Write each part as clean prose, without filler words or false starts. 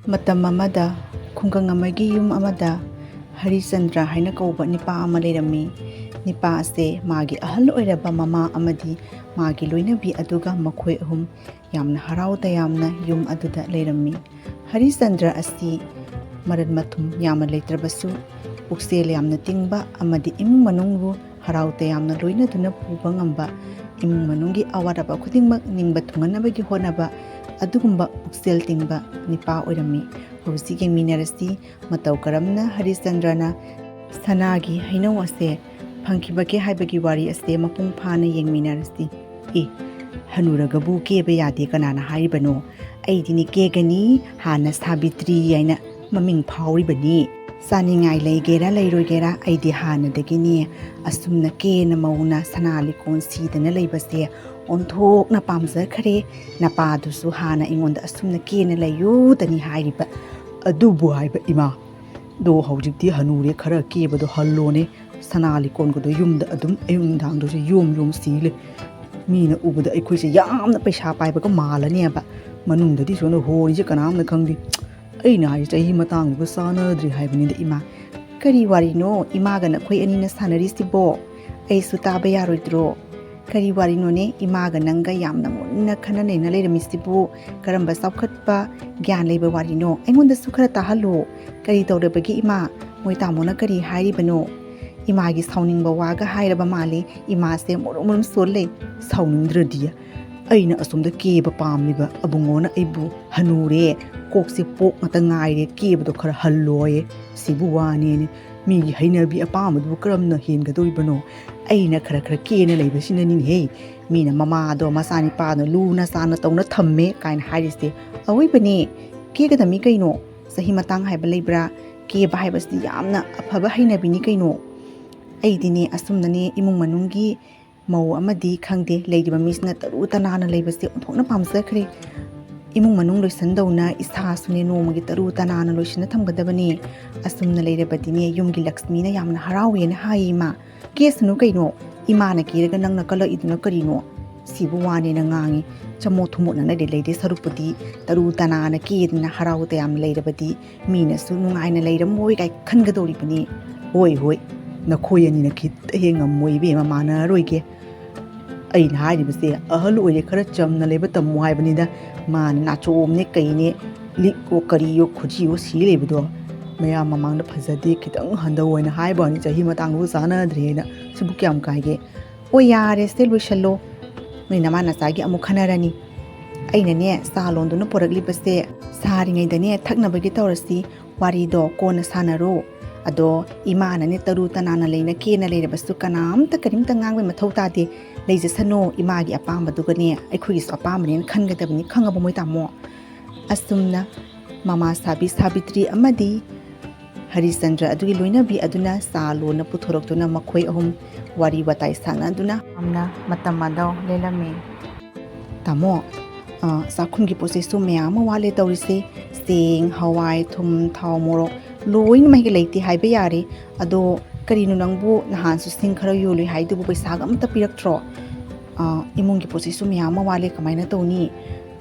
ꯃꯇꯝ ꯑꯃꯗ ꯈꯨꯡꯒꯪ ꯑꯃꯒꯤ ꯌꯨꯝ ꯑꯃꯗ ꯍꯔꯤꯆꯟꯗ꯭ꯔ ꯍꯥꯏꯅ ꯀꯧꯕ ꯅꯤꯄꯥ ꯑꯃ ꯂꯩꯔꯝꯃꯤ꯫ ꯅꯤꯄꯥ ꯑꯁꯦ ꯃꯥꯒꯤ ꯑꯍꯜ ꯑꯣꯏꯔꯕ ꯃꯃꯥ ꯑꯃꯗꯤ ꯃꯥꯒꯤ ꯂꯣꯏꯅꯕꯤ ꯑꯗꯨꯒ ꯃꯈꯣꯏ ꯑꯍꯨꯝ ꯌꯥꯝꯅ ꯍꯔꯥꯎ ꯇꯌꯥꯝꯅ ꯌꯨꯝ ꯑꯗꯨꯗ ꯂꯩꯔꯝꯃꯤ꯫ ꯍꯔꯤꯆꯟꯗ꯭ꯔ ꯑꯁꯤ ꯃꯔꯟ ꯃꯊꯨꯝ ꯌꯥꯝꯅ ꯂꯩꯇ꯭ꯔꯕꯁꯨ ꯄꯨꯛꯆꯦꯜ ꯌꯥꯝꯅ ꯇꯤꯡꯕ ꯑꯃꯗꯤ ꯏꯃꯨꯡ ꯃꯅꯨꯡꯕꯨ ꯍꯔꯥꯎ ꯇꯌꯥꯝꯅ ꯂꯣꯏꯅꯗꯨꯅ ꯄꯨꯕ ꯉꯝꯕ, ꯏꯃꯨꯡ ꯃꯅꯨꯡꯒꯤ ꯑꯋꯥꯠ ꯑꯄꯥ ꯈꯨꯗꯤꯡꯃꯛ ꯅꯤꯡꯕ ꯊꯨꯡꯍꯟꯅꯕꯒꯤ ꯍꯣꯠꯅꯕ ꯑꯗꯨꯒꯨꯝꯕ ꯄꯨꯛꯆꯦꯜ ꯇꯤꯡꯕ ꯅꯤꯄꯥ ꯑꯣꯏꯔꯝꯃꯤ꯫ ꯍꯧꯖꯤꯛ ꯌꯦꯡꯃꯤꯟꯅꯔꯁꯤ ꯃꯇꯧ ꯀꯔꯝꯅ ꯍꯔꯤꯆꯟꯗ꯭ꯔꯅ ꯁꯅꯥꯒꯤ ꯍꯩꯅꯧ ꯑꯁꯦ ꯐꯪꯈꯤꯕꯒꯦ ꯍꯥꯏꯕꯒꯤ ꯋꯥꯔꯤ ꯑꯁꯦ ꯃꯄꯨꯡ ꯐꯥꯅ ꯌꯦꯡꯃꯤꯟꯅꯔꯁꯤ꯫ ꯍꯅꯨꯔꯒꯕꯨ ꯀꯦꯕ ꯌꯥꯗꯦ ꯀꯅꯥꯅ ꯍꯥꯏꯔꯤꯕꯅꯣ? ꯑꯩꯗꯤꯅꯦ ꯀꯦꯒꯅꯤ, ꯍꯥꯟꯅ ꯁꯥꯕꯤꯇ꯭ꯔꯤ ꯍꯥꯏꯅ ꯃꯃꯤꯡ ꯐꯥꯎꯔꯤꯕꯅꯤ꯫ ꯆꯥꯅꯤꯡꯉꯥꯏ ꯂꯩꯒꯦꯔꯥ ꯂꯩꯔꯣꯏꯒꯦꯔꯥ ꯑꯩꯗꯤ ꯍꯥꯟꯅꯗꯒꯤꯅꯦ ꯑꯁꯨꯝꯅ ꯀꯦꯅ ꯃꯧꯅ ꯁꯅꯥ ꯂꯤꯀꯣꯟ ꯁꯤꯗꯅ ꯂꯩꯕꯁꯦ ꯑꯣꯟꯊꯣꯛꯅ ꯄꯥꯝꯖꯈ꯭ꯔꯦ꯫ ꯅꯄꯥꯗꯨꯁꯨ ꯍꯥꯟꯅ ꯑꯩꯉꯣꯟꯗ ꯑꯁꯨꯝꯅ ꯀꯦꯅ ꯂꯩꯌꯨꯗꯅꯤ ꯍꯥꯏꯔꯤꯕ꯫ ꯑꯗꯨꯕꯨ ꯍꯥꯏꯕ ꯏꯃꯥ, ꯗꯣ ꯍꯧꯖꯤꯛꯇꯤ ꯍꯅꯨꯔꯦ, ꯈꯔ ꯀꯦꯕꯗꯣ ꯍꯜꯂꯣꯅꯦ꯫ ꯁꯅꯥ ꯂꯤꯀꯣꯟꯒꯗꯣ ꯌꯨꯝꯗ ꯑꯗꯨꯝ ꯑꯌꯨꯛ ꯅꯨꯡꯗꯥꯡꯗꯁꯨ ꯌꯣꯝ ꯁꯤꯂꯦ꯫ ꯃꯤꯅ ꯎꯕꯗ ꯑꯩꯈꯣꯏꯁꯦ ꯌꯥꯝꯅ ꯄꯩꯁꯥ ꯄꯥꯏꯕꯒ ꯃꯥꯜꯂꯅꯦꯕ, ꯃꯅꯨꯡꯗꯗꯤ ꯁꯣꯝꯗ ꯍꯣꯔꯤꯁꯦ ꯀꯅꯥꯝꯅ ꯈꯪꯗꯦ꯫ ꯑꯩꯅ ꯍꯥꯏ ꯆꯍꯤ ꯃꯇꯥꯡꯗꯨꯒ ꯆꯥꯟꯅꯗ꯭ꯔꯤ ꯍꯥꯏꯕꯅꯤꯗ ꯏꯃꯥ꯫ ꯀꯔꯤ ꯋꯥꯔꯤꯅꯣ ꯏꯃꯥꯒ ꯅꯈꯣꯏ ꯑꯅꯤꯅ ꯁꯥꯟꯅꯔꯤꯁꯤꯕꯣ? ꯑꯩꯁꯨ ꯇꯥꯕ ꯌꯥꯔꯣꯏꯗ꯭ꯔꯣ? ꯀꯔꯤ ꯋꯥꯔꯤꯅꯣꯅꯦ ꯏꯃꯥꯒ ꯅꯪꯒ ꯌꯥꯝꯅ ꯃꯨꯟꯅ ꯈꯟꯅ ꯅꯩꯅ ꯂꯩꯔꯝꯃꯤꯁꯤꯕꯨ? ꯀꯔꯝꯕ ꯆꯥꯎꯈꯠꯄ ꯒ꯭ꯌꯥꯟ ꯂꯩꯕ ꯋꯥꯔꯤꯅꯣ? ꯑꯩꯉꯣꯟꯗꯁꯨ ꯈꯔ ꯇꯥꯍꯜꯂꯣ꯫ ꯀꯔꯤ ꯇꯧꯔꯕꯒꯦ ꯏꯃꯥ? ꯃꯣꯏ ꯇꯥꯃꯣꯅ ꯀꯔꯤ ꯍꯥꯏꯔꯤꯕꯅꯣ? ꯏꯃꯥꯒꯤ ꯁꯥꯎꯅꯤꯡꯕ ꯋꯥꯒ ꯍꯥꯏꯔꯕ ꯃꯥꯜꯂꯤ꯫ ꯏꯃꯥꯁꯦ ꯃꯣꯔꯣꯝ ꯁꯣꯜ ꯂꯩ꯫ ꯁꯥꯎꯅꯤꯡꯗ꯭ꯔꯗꯤ ꯑꯩꯅ ꯑꯁꯣꯝꯗ ꯀꯦꯕ ꯄꯥꯝꯂꯤꯕ ꯑꯕꯨꯡꯉꯣꯅ ꯑꯩꯕꯨ ꯍꯅꯨꯔꯦ, ꯀꯣꯛꯁꯦ ꯄꯣꯛ ꯉꯥꯛꯇ ꯉꯥꯏꯔꯦ, ꯀꯦꯕꯗꯣ ꯈꯔ ꯍꯜꯂꯣꯌꯦ꯫ ꯁꯤꯕꯨ ꯋꯥꯅꯦꯅꯦ, ꯃꯤꯒꯤ ꯍꯩꯅꯕꯤ ꯑꯄꯥꯝꯕꯗꯨꯕꯨ ꯀꯔꯝꯅ ꯍꯦꯟꯒꯗꯧꯔꯤꯕꯅꯣ? ꯑꯩꯅ ꯈꯔ ꯀꯦꯅ ꯂꯩꯕꯁꯤꯅꯅꯤꯅꯦꯍꯦ ꯃꯤꯅ ꯃꯃꯥꯗꯣ ꯃꯆꯥꯅꯤꯄꯥꯗꯣ ꯂꯨꯅ ꯆꯥꯅ ꯇꯧꯅ ꯊꯝꯃꯦ ꯀꯥꯏꯅ ꯍꯥꯏꯔꯤꯁꯦ꯫ ꯑꯋꯣꯏꯕꯅꯦ, ꯀꯦꯒꯗꯝꯃꯤ ꯀꯩꯅꯣ꯫ ꯆꯍꯤ ꯃꯇꯥꯡ ꯍꯥꯏꯕ ꯂꯩꯕ꯭ꯔꯥ? ꯀꯦꯕ ꯍꯥꯏꯕꯁꯤꯗꯤ ꯌꯥꯝꯅ ꯑꯐꯕ ꯍꯩꯅꯕꯤꯅꯤ ꯀꯩꯅꯣ꯫ ꯑꯩꯗꯤꯅꯦ ꯑꯁꯨꯝꯅꯅꯦ ꯏꯃꯨꯡ ꯃꯅꯨꯡꯒꯤ ꯃꯧ ꯑꯃꯗꯤ ꯈꯪꯗꯦ, ꯂꯩꯔꯤꯕ ꯃꯤꯁꯤꯅ ꯇꯔꯨ ꯇꯅꯥꯟꯅ ꯂꯩꯕꯁꯦ ꯑꯣꯟꯊꯣꯛꯅ ꯄꯥꯝꯖꯈ꯭ꯔꯦ꯫ ꯏꯃꯨꯡ ꯃꯅꯨꯡ ꯂꯣꯏꯁꯟꯗꯧꯅ ꯏꯁꯥꯁꯨꯅꯦ ꯅꯣꯡꯃꯒꯤ ꯇꯔꯨ ꯇꯅꯥꯟꯅ ꯂꯣꯏꯁꯤꯟꯅ ꯊꯝꯒꯗꯕꯅꯤ꯫ ꯑꯁꯨꯝꯅ ꯂꯩꯔꯕꯗꯤꯅꯦ ꯌꯨꯝꯒꯤ ꯂꯛꯁꯃꯤꯅ ꯌꯥꯝꯅ ꯍꯔꯥꯎꯋꯦꯅ ꯍꯥꯏꯌꯦ ꯏꯃꯥ꯫ ꯀꯦꯁꯅꯨ ꯀꯩꯅꯣ, ꯏꯃꯥꯅ ꯀꯦꯔꯒ ꯅꯪꯅ ꯀꯜꯂꯛꯏꯗꯨꯅ ꯀꯔꯤꯅꯣ? ꯁꯤꯕꯨ ꯋꯥꯅꯦꯅ ꯉꯥꯡꯉꯤ꯫ ꯆꯃꯣꯠ ꯊꯨꯃꯣꯠꯅ ꯂꯩꯔꯦ ꯁꯔꯨꯛꯄꯨꯗꯤ ꯇꯔꯨ ꯇꯅꯥꯟꯅ ꯀꯦꯗꯅ ꯍꯔꯥꯎ ꯇꯌꯥꯝꯅ ꯂꯩꯔꯕꯗꯤ ꯃꯤꯅꯁꯨ ꯅꯨꯡꯉꯥꯏꯅ ꯂꯩꯔꯝꯃꯣꯏ ꯀꯥꯏ ꯈꯟꯒꯗꯧꯔꯤꯕꯅꯤ꯫ ꯍꯣꯏ, ꯅꯈꯣꯏ ꯑꯅꯤꯅ ꯈꯤꯇ ꯍꯦꯛ ꯉꯝꯃꯣꯏ ꯏꯕꯦꯝꯃ, ꯃꯥꯟꯅꯔꯣꯏꯒꯦ꯫ ꯑꯩꯅ ꯍꯥꯏꯔꯤꯕꯁꯦ ꯑꯍꯜ ꯑꯣꯏꯔꯦ, ꯈꯔ ꯆꯝꯅ ꯂꯩꯕ ꯇꯝꯃꯨ ꯍꯥꯏꯕꯅꯤꯗ꯫ ꯃꯥꯅ ꯅꯥꯆꯣꯝꯅꯦ ꯀꯩꯅꯦ ꯂꯤꯛꯑꯣ ꯀꯔꯤꯌꯣ ꯈꯨꯖꯤꯌꯣ ꯁꯤ ꯂꯩꯕꯗꯣ ꯃꯌꯥꯝ ꯃꯃꯥꯡꯗ ꯐꯖꯗꯦ, ꯈꯤꯇꯪ ꯍꯟꯊꯧ ꯍꯥꯏꯅ ꯍꯥꯏꯕ ꯋꯥꯅꯤ, ꯆꯍꯤ ꯃꯇꯥꯡꯗꯨꯒ ꯆꯥꯟꯅꯗ꯭ꯔꯦꯅ꯫ ꯁꯤꯕꯨ ꯀꯌꯥꯝ ꯀꯥꯏꯒꯦ? ꯑꯣ ꯌꯥꯔꯦꯁꯦ, ꯂꯣꯏꯁꯜꯂꯣ꯫ ꯅꯣꯏ ꯅꯃꯥ ꯅꯆꯥꯒꯤ ꯑꯃꯨꯛ ꯈꯟꯅꯔꯅꯤ꯫ ꯑꯩꯅꯅꯦ ꯆꯥ ꯂꯣꯟꯗꯨꯅ ꯄꯨꯔꯛꯂꯤꯕꯁꯦ ꯁꯥꯔꯤꯉꯩꯗꯅꯦ ꯊꯛꯅꯕꯒꯤ ꯇꯧꯔꯁꯤ, ꯋꯥꯔꯤꯗꯣ ꯀꯣꯟꯅ ꯁꯥꯟꯅꯔꯣ꯫ ꯑꯗꯣ ꯏꯃꯥꯅꯅꯦ ꯇꯔꯨ ꯇꯅꯥꯟꯅ ꯂꯩꯅ ꯀꯦꯅ ꯂꯩꯔꯕꯁꯨ ꯀꯔꯤꯝꯇ ꯉꯥꯡꯕꯩ ꯃꯊꯧ ꯇꯥꯗꯦ꯫ ꯂꯩꯖꯁꯅꯣ, ꯏꯃꯥꯒꯤ ꯑꯄꯥꯝꯕꯗꯨꯒꯅꯦ ꯑꯩꯈꯣꯏꯒꯤꯁꯨ ꯑꯄꯥꯝꯕꯅꯦꯅ ꯈꯟꯒꯗꯕꯅꯤ, ꯈꯪꯉꯕꯣ ꯃꯣꯏ ꯇꯥꯃꯣ? ꯑꯁꯨꯝꯅ ꯃꯃꯥ ꯁꯥꯕꯤ ꯁꯥꯕꯤꯇ꯭ꯔꯤ ꯑꯃꯗꯤ ꯍꯔꯤꯆꯟꯗ꯭ꯔ ꯑꯗꯨꯒꯤ ꯂꯣꯏꯅꯕꯤ ꯑꯗꯨꯅ ꯆꯥ ꯂꯣꯟꯅ ꯄꯨꯊꯣꯔꯛꯇꯨꯅ ꯃꯈꯣꯏ ꯑꯍꯨꯝ ꯋꯥꯔꯤ ꯋꯥꯇꯥꯏ ꯁꯥꯟꯅꯗꯨꯅ ꯌꯥꯝꯅ ꯃꯇꯝ ꯑꯗꯣ ꯂꯦꯜꯂꯝꯃꯤ꯫ ꯇꯥꯃꯣ, ꯆꯥꯛꯈꯨꯝꯒꯤ ꯄꯣꯠ ꯆꯩꯁꯨ ꯃꯌꯥꯝ ꯑꯃ ꯋꯥꯠꯂꯦ ꯇꯧꯔꯤꯁꯦ꯫ ꯆꯦꯡ, ꯍꯋꯥꯏ, ꯊꯨꯝ, ꯊꯥꯎ, ꯃꯣꯔꯣꯛ ꯂꯣꯏꯅꯃꯛ ꯂꯩꯇꯦ ꯍꯥꯏꯕ ꯌꯥꯔꯦ꯫ ꯑꯗꯣ ꯀꯔꯤꯅꯣ ꯅꯪꯕꯨ ꯅꯍꯥꯟꯁꯨ ꯁꯤꯡ ꯈꯔ ꯌꯣꯜꯂꯨꯏ ꯍꯥꯏꯗꯨꯕꯨ ꯄꯩꯁꯥꯒ ꯑꯝꯇ ꯄꯤꯔꯛꯇ꯭ꯔꯣ? ꯏꯃꯨꯡꯒꯤ ꯄꯣꯠ ꯆꯩꯁꯨ ꯃꯌꯥꯝ ꯑꯃ ꯋꯥꯠꯂꯦ, ꯀꯃꯥꯏꯅ ꯇꯧꯅꯤ?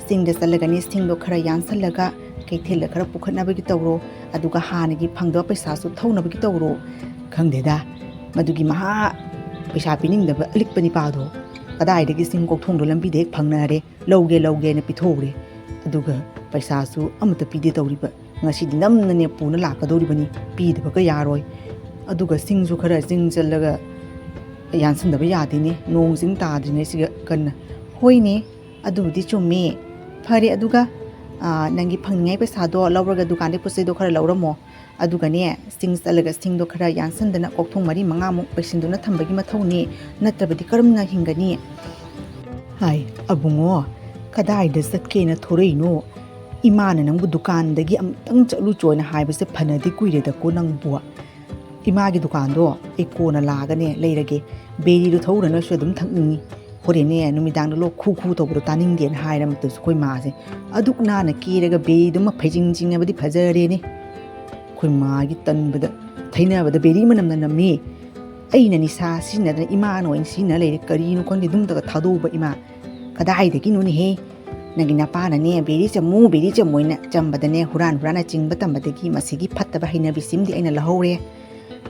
ꯆꯤꯡꯗ ꯆꯠꯂꯒꯅꯦ ꯁꯤꯡꯗꯣ ꯈꯔ ꯌꯥꯟꯁꯜꯂꯒ ꯀꯩꯊꯦꯜꯗ ꯈꯔ ꯄꯨꯈꯠꯅꯕꯒꯤ ꯇꯧꯔꯣ, ꯑꯗꯨꯒ ꯍꯥꯟꯅꯒꯤ ꯐꯪꯗꯕ ꯄꯩꯁꯥꯁꯨ ꯊꯧꯅꯕꯒꯤ ꯇꯧꯔꯣ꯫ ꯈꯪꯗꯦꯗ, ꯃꯗꯨꯒꯤ ꯃꯍꯥ ꯄꯩꯁꯥ ꯄꯤꯅꯤꯡꯗꯕ ꯑꯂꯤꯛꯄ ꯅꯤꯄꯥꯗꯣ ꯀꯗꯥꯏꯗꯒꯤ ꯆꯤꯡ ꯀꯣꯛꯊꯣꯡꯗꯣ ꯂꯝꯕꯤꯗ ꯍꯦꯛ ꯐꯪꯅꯔꯦ, ꯂꯧꯒꯦꯅ ꯄꯤꯊꯣꯛꯎꯔꯦ, ꯑꯗꯨꯒ ꯄꯩꯁꯥꯁꯨ ꯑꯃꯠꯇ ꯄꯤꯗꯦ ꯇꯧꯔꯤꯕ꯫ ꯉꯁꯤꯗꯤ ꯅꯝꯅꯅꯦ ꯄꯨꯅ ꯂꯥꯛꯀꯗꯧꯔꯤꯕꯅꯤ, ꯄꯤꯗꯕꯒ ꯌꯥꯔꯣꯏ꯫ ꯑꯗꯨꯒ ꯁꯤꯡꯁꯨ ꯈꯔ ꯆꯤꯡ ꯆꯠꯂꯒ ꯌꯥꯟꯁꯤꯟꯗꯕ ꯌꯥꯗꯦꯅꯦ, ꯅꯣꯡ ꯆꯤꯡ ꯇꯥꯗ꯭ꯔꯤꯉꯩꯁꯤꯒ ꯀꯟꯅ꯫ ꯍꯣꯏꯅꯦ, ꯑꯗꯨꯕꯨꯗꯤ ꯆꯨꯝꯃꯦ꯫ ꯐꯔꯦ, ꯑꯗꯨꯒ ꯅꯪꯒꯤ ꯐꯪꯅꯤꯡꯉꯥꯏ ꯄꯩꯁꯥꯗꯣ ꯂꯧꯔꯒ ꯗꯨꯀꯥꯟꯗꯩ ꯄꯣꯠ ꯆꯩꯗꯣ ꯈꯔ ꯂꯧꯔꯝꯃꯣ꯫ ꯑꯗꯨꯒꯅꯦ ꯆꯤꯡ ꯆꯠꯂꯒ ꯁꯤꯡꯗꯣ ꯈꯔ ꯌꯥꯟꯁꯤꯟꯗꯅ ꯀꯣꯛꯊꯣꯡ 4-5ꯃꯨꯛ ꯄꯩꯁꯤꯟꯗꯨꯅ ꯊꯝꯕꯒꯤ ꯃꯊꯧꯅꯤ, ꯅꯠꯇ꯭ꯔꯕꯗꯤ ꯀꯔꯝꯅ ꯍꯤꯡꯒꯅꯤ? ꯍꯥꯏ ꯑꯕꯨꯡꯉꯣ, ꯀꯗꯥꯏꯗ ꯆꯠꯀꯦꯅ ꯊꯣꯔꯛꯏꯅꯣ? ꯏꯃꯥꯅ ꯅꯪꯕꯨ ꯗꯨꯀꯥꯟꯗꯒꯤ ꯑꯃꯨꯛꯇꯪ ꯆꯠꯂꯨꯆꯣꯅ ꯍꯥꯏꯕꯁꯦ ꯐꯅꯗꯤ ꯀꯨꯏꯔꯦꯗꯀꯣ ꯅꯪꯕꯨ꯫ ꯏꯃꯥꯒꯤ ꯗꯨꯀꯥꯟꯗꯣ ꯑꯩ ꯀꯣꯟꯅ ꯂꯥꯛꯑꯒꯅꯦ ꯂꯩꯔꯒꯦ꯫ ꯕꯦꯔꯤꯗꯣ ꯊꯧꯔꯅꯁꯨ ꯑꯗꯨꯝ ꯊꯛꯅꯤꯡꯉꯤ꯫ ꯍꯣꯔꯦꯟꯅꯦ ꯅꯨꯃꯤꯗꯥꯡꯗ ꯂꯣꯛ ꯈꯨ ꯇꯧꯕꯗꯣ ꯇꯥꯅꯤꯡꯗꯦꯅ ꯍꯥꯏꯔꯃꯛꯇꯁꯨ ꯑꯩꯈꯣꯏ ꯃꯥꯁꯦ ꯑꯗꯨꯛ ꯅꯥꯟꯅ ꯀꯦꯔꯒ ꯕꯦꯔꯤꯗꯨꯃ ꯐꯩꯖꯤꯡ ꯆꯤꯡꯉꯕꯗꯤ ꯐꯖꯔꯦꯅꯦ꯫ ꯑꯩꯈꯣꯏ ꯃꯥꯒꯤ ꯇꯟꯕꯗ ꯊꯩꯅꯕꯗ ꯕꯦꯔꯤ ꯃꯅꯝꯅ ꯅꯝꯃꯤ꯫ ꯑꯩꯅ ꯅꯤꯁꯥ ꯁꯤꯖꯤꯟꯅꯗꯅ ꯏꯃꯥꯅ ꯑꯣꯏꯅ ꯁꯤꯖꯤꯟꯅ ꯂꯩꯔꯦ, ꯀꯔꯤꯅꯣ ꯈꯪꯗꯦ, ꯑꯗꯨꯝꯇꯒ ꯊꯥꯗꯣꯛꯎꯕ ꯏꯃꯥ꯫ ꯀꯗꯥꯏꯗꯒꯤꯅꯣꯅꯦꯍꯦ? ꯅꯪꯒꯤ ꯅꯄꯥꯅꯅꯦ ꯕꯦꯔꯤ ꯆꯝꯃꯣꯏꯅ ꯆꯝꯕꯗꯅꯦ ꯍꯨꯔꯥꯟ ꯆꯤꯡꯕ ꯇꯝꯕꯗꯒꯤ ꯃꯁꯤꯒꯤ ꯐꯠꯇꯕ ꯍꯩꯅꯕꯤꯁꯤꯃꯗꯤ ꯑꯩꯅ ꯂꯧꯍꯧꯔꯦ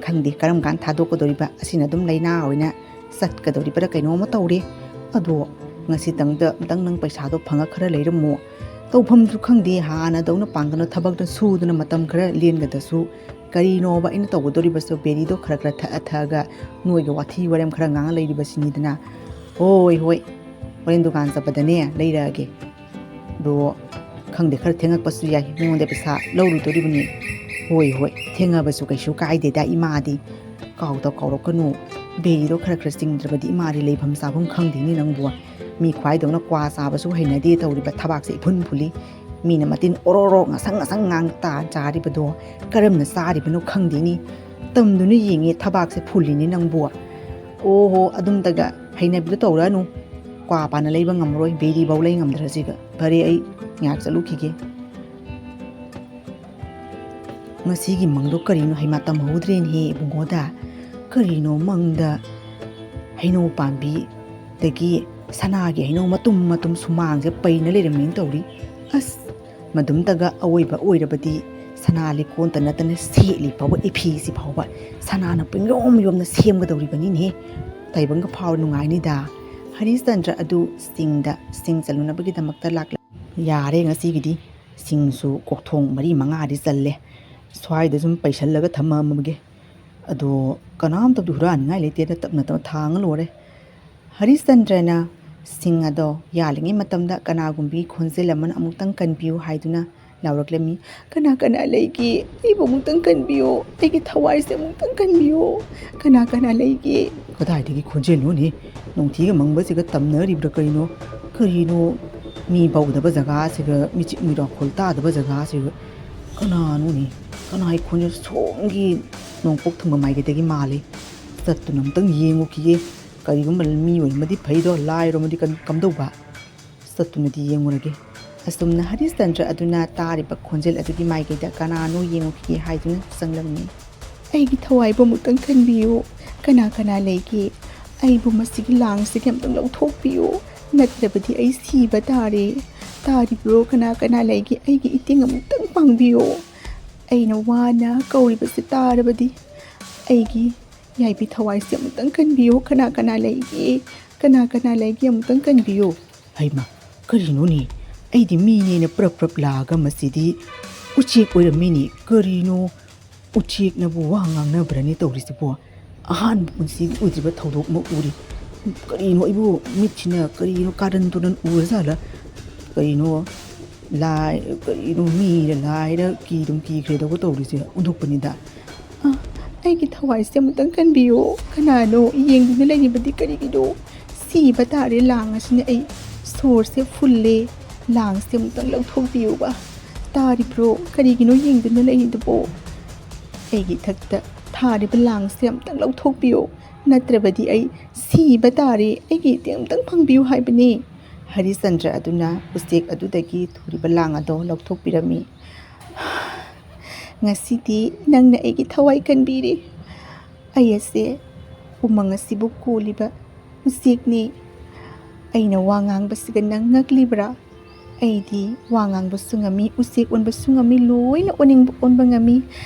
ꯈꯪꯗꯦ ꯀꯔꯝ ꯀꯥꯟ ꯊꯥꯗꯣꯛꯀꯗꯧꯔꯤꯕ ꯑꯁꯤꯅ ꯑꯗꯨꯝ ꯂꯩꯅꯥ ꯑꯣꯏꯅ ꯆꯠꯀꯗꯧꯔꯤꯕꯔꯥ ꯀꯩꯅꯣꯝꯃ ꯇꯧꯔꯦ ꯑꯗꯣ ꯉꯁꯤꯇꯪꯗ ꯑꯝꯇꯪ ꯅꯪ ꯄꯩꯁꯥꯗꯣ ꯐꯪꯉ ꯈꯔ ꯂꯩꯔꯝꯃꯣ ꯇꯧꯐꯝꯁꯨ ꯈꯪꯗꯦ ꯍꯥꯟꯅꯗꯧꯅ ꯄꯥꯡꯒꯅ ꯊꯕꯛꯇ ꯁꯨꯗꯨꯅ ꯃꯇꯝ ꯈꯔ ꯂꯦꯟꯒꯗꯁꯨ ꯀꯔꯤꯅꯣꯕ ꯑꯩꯅ ꯇꯧꯒꯗꯧꯔꯤꯕꯁꯨ ꯕꯦꯔꯤꯗꯣ ꯈꯔ ꯊꯛꯑꯒ ꯅꯣꯏꯒ ꯋꯥꯊꯤ ꯋꯥꯔꯦꯝ ꯈꯔ ꯉꯥꯡꯉ ꯂꯩꯔꯤꯕꯁꯤꯅꯤꯗꯅ ꯍꯣꯏ ꯍꯣꯔꯦꯟ ꯗꯨꯀꯥꯟ ꯆꯠꯄꯗꯅꯦ ꯂꯩꯔꯛꯑꯒꯦ ꯑꯗꯣ ꯈꯪꯗꯦ ꯈꯔ ꯊꯦꯡꯉꯛꯄꯁꯨ ꯌꯥꯏ ꯃꯤꯉꯣꯟꯗ ꯄꯩꯁꯥ ꯂꯧꯔꯨꯗꯣꯔꯤꯕꯅꯤ ꯍꯣꯏ ꯊꯦꯡꯉꯕꯁꯨ ꯀꯩꯁꯨ ꯀꯥꯏꯗꯦꯗ ꯏꯃꯥꯗꯤ ꯀꯥꯎꯔꯛꯀꯅꯨ ꯕꯦꯔꯤꯗꯣ ꯈꯔ ꯆꯤꯡꯗ꯭ꯔꯕꯗꯤ ꯏꯃꯥꯗꯤ ꯂꯩꯐꯝ ꯆꯥꯐꯝ ꯈꯪꯗꯦꯅꯤ ꯅꯪꯕꯨ ꯃꯤ ꯈ꯭ꯋꯥꯏꯗꯧꯅ ꯀ꯭ꯋꯥ ꯆꯥꯕꯁꯨ ꯍꯩꯅꯗꯦ ꯇꯧꯔꯤꯕ ꯊꯕꯥꯛꯁꯦ ꯏꯐꯨꯟ ꯐꯨꯜꯂꯤ ꯃꯤꯅ ꯃꯇꯤꯟ ꯑꯣꯔꯣ ꯉꯁꯪ ꯉꯥꯡ ꯆꯥꯔꯤꯕꯗꯣ ꯀꯔꯝꯅ ꯆꯥꯔꯤꯕꯅꯣ ꯈꯪꯗꯦꯅꯤ ꯇꯝꯗꯨꯅ ꯌꯦꯡꯉꯦ ꯊꯕꯥꯛꯁꯦ ꯐꯨꯜꯂꯤꯅꯤ ꯅꯪꯕꯨ ꯑꯣꯍꯣ ꯑꯗꯨꯝꯇꯒ ꯍꯩꯅꯕꯤꯗꯣ ꯇꯧꯔꯛꯑꯅꯨ ꯀ꯭ꯋꯥ ꯄꯥꯅ ꯂꯩꯕ ꯉꯝꯃꯔꯣꯏ ꯕꯦꯔꯤꯐꯧ ꯂꯩ ꯉꯝꯗ꯭ꯔꯁꯤꯒ ꯐꯔꯦ ꯑꯩ ꯉꯥꯏꯍꯥꯛ ꯆꯠꯂꯨꯈꯤꯒꯦ ꯉꯁꯤꯒꯤ ꯃꯪꯗꯣ ꯀꯔꯤꯅꯣ ꯍꯩꯃꯥ ꯇꯝꯍꯧꯗ꯭ꯔꯦꯅꯦꯍꯦ ꯏꯕꯨꯡꯉꯣꯗ ꯀꯔꯤꯅꯣ ꯃꯪꯗ ꯍꯩꯅꯧ ꯄꯥꯝꯕꯤꯗꯒꯤ ꯁꯅꯥꯒꯤ ꯍꯩꯅꯧ ꯃꯇꯨꯝ ꯁꯨꯃꯥꯡꯁꯦ ꯄꯩꯅ ꯂꯩꯔꯝꯃꯦꯅ ꯇꯧꯔꯤ ꯑꯁ ꯃꯗꯨꯝꯇꯒ ꯑꯋꯣꯏꯕ ꯑꯣꯏꯔꯕꯗꯤ ꯁꯅꯥ ꯂꯤꯛꯀꯣꯟꯇ ꯅꯠꯇꯅ ꯁꯦꯠꯂꯤ ꯐꯥꯎꯕ ꯏꯐꯤꯁꯤ ꯐꯥꯎꯕ ꯁꯅꯥꯅ ꯄꯨꯡꯌꯣꯝ ꯁꯦꯝꯒꯗꯧꯔꯤꯕꯅꯤꯅꯦ ꯇꯥꯏꯕꯪꯒ ꯐꯥꯎꯔ ꯅꯨꯡꯉꯥꯏꯅꯤꯗ ꯍꯔꯤꯁꯆꯟꯗ꯭ꯔ ꯑꯗꯨ ꯆꯤꯡꯗ ꯁꯤꯡ ꯆꯜꯂꯨꯅꯕꯒꯤꯗꯃꯛꯇ ꯌꯥꯔꯦ ꯉꯁꯤꯒꯤꯗꯤ ꯁꯤꯡꯁꯨ ꯀꯣꯛꯊꯣꯡ 4-5ꯗꯤ ꯆꯜꯂꯦ ꯁ꯭ꯋꯥꯏꯗ ꯁꯨꯝ ꯄꯩꯁꯜꯂꯒ ꯊꯝꯃꯝꯃꯒꯦ ꯑꯗꯣ ꯀꯅꯥꯝꯇꯕꯨ ꯍꯨꯔꯥꯟꯅꯤꯡꯉꯥꯏ ꯂꯩꯇꯦꯗ ꯇꯞꯅ ꯊꯥꯡꯉ ꯂꯣꯏꯔꯦ ꯍꯔꯤꯁꯆꯟꯗ꯭ꯔꯅ ꯁꯤꯡ ꯑꯗꯣ ꯌꯥꯜꯂꯤꯉꯩ ꯃꯇꯝꯗ ꯀꯅꯥꯒꯨꯝꯕꯤ ꯈꯣꯟꯖꯦꯜ ꯑꯃꯅ ꯑꯃꯨꯛꯇꯪ ꯀꯟꯕꯤꯌꯨ ꯍꯥꯏꯗꯨꯅ ꯂꯥꯎꯔꯛꯂꯝꯃꯤ ꯀꯅꯥ ꯂꯩꯒꯦ ꯑꯩꯕꯨ ꯑꯃꯨꯛꯇꯪ ꯀꯟꯕꯤꯌꯣ ꯑꯩꯒꯤ ꯊꯋꯥꯏꯁꯦ ꯑꯃꯨꯛꯇꯪ ꯀꯟꯕꯤꯌꯣ ꯀꯅꯥ ꯂꯩꯒꯦ ꯀꯗꯥꯏꯗꯒꯤ ꯈꯣꯟꯖꯦꯜꯅꯣꯅꯦ ꯅꯨꯡꯊꯤꯒ ꯃꯪꯕꯁꯤꯒ ꯇꯝꯅꯔꯤꯕ꯭ꯔꯥ ꯀꯔꯤꯅꯣ ꯃꯤ ꯕꯧꯗꯕ ꯖꯒꯥꯁꯤꯒ ꯃꯤꯆꯤꯛ ꯃꯤꯔꯥꯎꯈꯣꯜ ꯇꯥꯗꯕ ꯖꯒꯥꯁꯤꯒ ꯀꯅꯥꯅꯣꯅꯦ ꯀꯅꯥꯒꯤ ꯈꯣꯟꯖꯦꯜ ꯁꯣꯝꯒꯤ ꯅꯣꯡꯄꯣꯛ ꯊꯪꯕ ꯃꯥꯏꯀꯩꯗꯒꯤ ꯃꯥꯜꯂꯤ ꯆꯠꯇꯨꯅ ꯑꯃꯨꯛꯇꯪ ꯌꯦꯡꯉꯨꯈꯤꯒꯦ ꯀꯔꯤꯒꯨꯝꯕ ꯃꯤ ꯑꯣꯏꯔꯝꯃꯗꯤ ꯐꯩꯗꯣ ꯂꯥꯏꯔꯃꯗꯤ ꯀꯝꯗꯧꯕ ꯆꯠꯇꯨꯅꯗꯤ ꯌꯦꯡꯉꯨꯔꯒꯦ ꯑꯁꯨꯝꯅ ꯍꯔꯤꯁꯆꯟꯗ꯭ꯔ ꯑꯗꯨꯅ ꯇꯥꯔꯤꯕ ꯈꯣꯟꯖꯦꯜ ꯑꯗꯨꯒꯤ ꯃꯥꯏꯀꯩꯗ ꯀꯅꯥꯅꯣ ꯌꯦꯡꯉꯨꯈꯤꯒꯦ ꯍꯥꯏꯗꯨꯅ ꯆꯪꯂꯝꯃꯤ ꯑꯩꯒꯤ ꯊꯋꯥꯏꯕꯨ ꯑꯃꯨꯛꯇꯪ ꯀꯟꯕꯤꯌꯨ ꯀꯅꯥ ꯂꯩꯒꯦ ꯑꯩꯕꯨ ꯃꯁꯤꯒꯤ ꯂꯥꯡꯁꯤꯒꯤ ꯑꯃꯨꯛꯇꯪ ꯂꯧꯊꯣꯛꯄꯤꯌꯨ ꯅꯠꯇ꯭ꯔꯕꯗꯤ ꯑꯩ ꯁꯤꯕ ꯇꯥꯔꯦ ꯇꯥꯔꯤꯕ꯭ꯔꯣ ꯀꯅꯥ ꯂꯩꯒꯦ ꯑꯩꯒꯤ ꯏꯇꯦꯡ ꯑꯃꯨꯛꯇꯪ ꯄꯥꯡꯕꯤꯌꯣ ꯑꯩꯅ ꯋꯥꯅ ꯀꯧꯔꯤꯕꯁꯤ ꯇꯥꯔꯕꯗꯤ ꯑꯩꯒꯤ ꯌꯥꯏꯕꯤ ꯊꯋꯥꯏꯁꯦ ꯑꯃꯨꯛꯇꯪ ꯀꯟꯕꯤꯌꯨ ꯀꯅꯥ ꯂꯩꯒꯦ ꯑꯃꯨꯛꯇꯪ ꯀꯟꯕꯤꯌꯨ ꯍꯩꯃꯥ ꯀꯔꯤꯅꯣꯅꯦ ꯑꯩꯗꯤ ꯃꯤꯅꯦꯅ ꯄ꯭ꯔꯞ ꯂꯥꯛꯑꯒ ꯃꯁꯤꯗꯤ ꯎꯆꯦꯛ ꯑꯣꯏꯔꯝꯃꯤꯅꯦ ꯀꯔꯤꯅꯣ ꯎꯆꯦꯛꯅꯕꯨ ꯋꯥ ꯉꯥꯡꯅꯕ꯭ꯔꯅꯦ ꯇꯧꯔꯤꯁꯤꯕꯣ ꯑꯍꯥꯟꯕ ꯄꯨꯟꯁꯤꯒꯤ ꯎꯗ꯭ꯔꯤꯕ ꯊꯧꯗꯣꯛ ꯑꯃ ꯎꯔꯤ ꯀꯔꯤꯅꯣ ꯑꯩꯕꯨ ꯃꯤꯠꯁꯤꯅ ꯀꯔꯤꯅꯣ ꯀꯥꯔꯟ ꯇꯨꯔꯟ ꯎꯔꯖꯥꯠꯂ ꯀꯔꯤꯅꯣ ꯃꯤꯔ ꯂꯥꯏꯔ ꯀꯤꯈ꯭ꯔꯦꯗꯧꯕ ꯇꯧꯔꯤꯁꯦ ꯎꯗꯣꯛꯄꯅꯤꯗ ꯑꯩꯒꯤ ꯊꯋꯥꯏꯁꯦ ꯑꯃꯨꯛꯇꯪ ꯀꯟꯕꯤꯌꯣ ꯀꯅꯥꯅꯣ ꯌꯦꯡꯗꯨꯅ ꯂꯩꯔꯤꯕꯗꯤ ꯀꯔꯤꯒꯤꯅꯣ ꯁꯤꯕ ꯇꯥꯔꯦ ꯂꯥꯡ ꯑꯁꯤꯅ ꯑꯩ ꯁꯣꯔꯁꯦ ꯐꯨꯜꯂꯦ ꯂꯥꯡꯁꯦ ꯑꯃꯨꯛꯇꯪ ꯂꯧꯊꯣꯛꯄꯤꯌꯨꯕ ꯇꯥꯔꯤꯕ꯭ꯔꯣ ꯀꯔꯤꯒꯤꯅꯣ ꯌꯦꯡꯗꯨꯅ ꯂꯩꯔꯤꯗꯨꯕꯣ ꯑꯩꯒꯤ ꯏꯊꯛꯇ ꯊꯥꯔꯤꯕ ꯂꯥꯡꯁꯦ ꯑꯃꯨꯛꯇꯪ ꯂꯧꯊꯣꯛꯄꯤꯌꯣ ꯅꯠꯇ꯭ꯔꯕꯗꯤ ꯑꯩ ꯁꯤꯕ ꯇꯥꯔꯦ ꯑꯩꯒꯤ ꯏꯇꯦꯡ ꯑꯃꯨꯛꯇꯪ ꯐꯪꯕꯤꯌꯨ ꯍꯥꯏꯕꯅꯤ ꯍꯔꯤꯆꯟꯗ꯭ꯔ ꯑꯗꯨꯅ ꯎꯆꯦꯛ ꯑꯗꯨꯗꯒꯤ ꯊꯨꯔꯤꯕ ꯂꯥꯡ ꯑꯗꯣ ꯂꯧꯊꯣꯛꯄꯤꯔꯝꯃꯤ ꯉꯁꯤꯗꯤ ꯅꯪꯅ ꯑꯩꯒꯤ ꯊꯋꯥꯏ ꯀꯟꯕꯤꯔꯤ ꯑꯩ ꯑꯁꯦ ꯎꯃꯪ ꯑꯁꯤꯕꯨ ꯀꯣꯜꯂꯤꯕ ꯎꯆꯦꯛꯅꯤ ꯑꯩꯅ ꯋꯥ ꯉꯥꯡꯕꯁꯤꯒ ꯅꯪ ꯉꯛꯂꯤꯕ꯭ꯔꯥ ꯑꯩꯗꯤ ꯋꯥ ꯉꯥꯡꯕꯁꯨ ꯉꯝꯃꯤ ꯎꯆꯦꯛ ꯑꯣꯟꯕꯁꯨ ꯉꯝꯃꯤ ꯂꯣꯏꯅ ꯑꯣꯟꯕ ꯉꯝꯃꯤ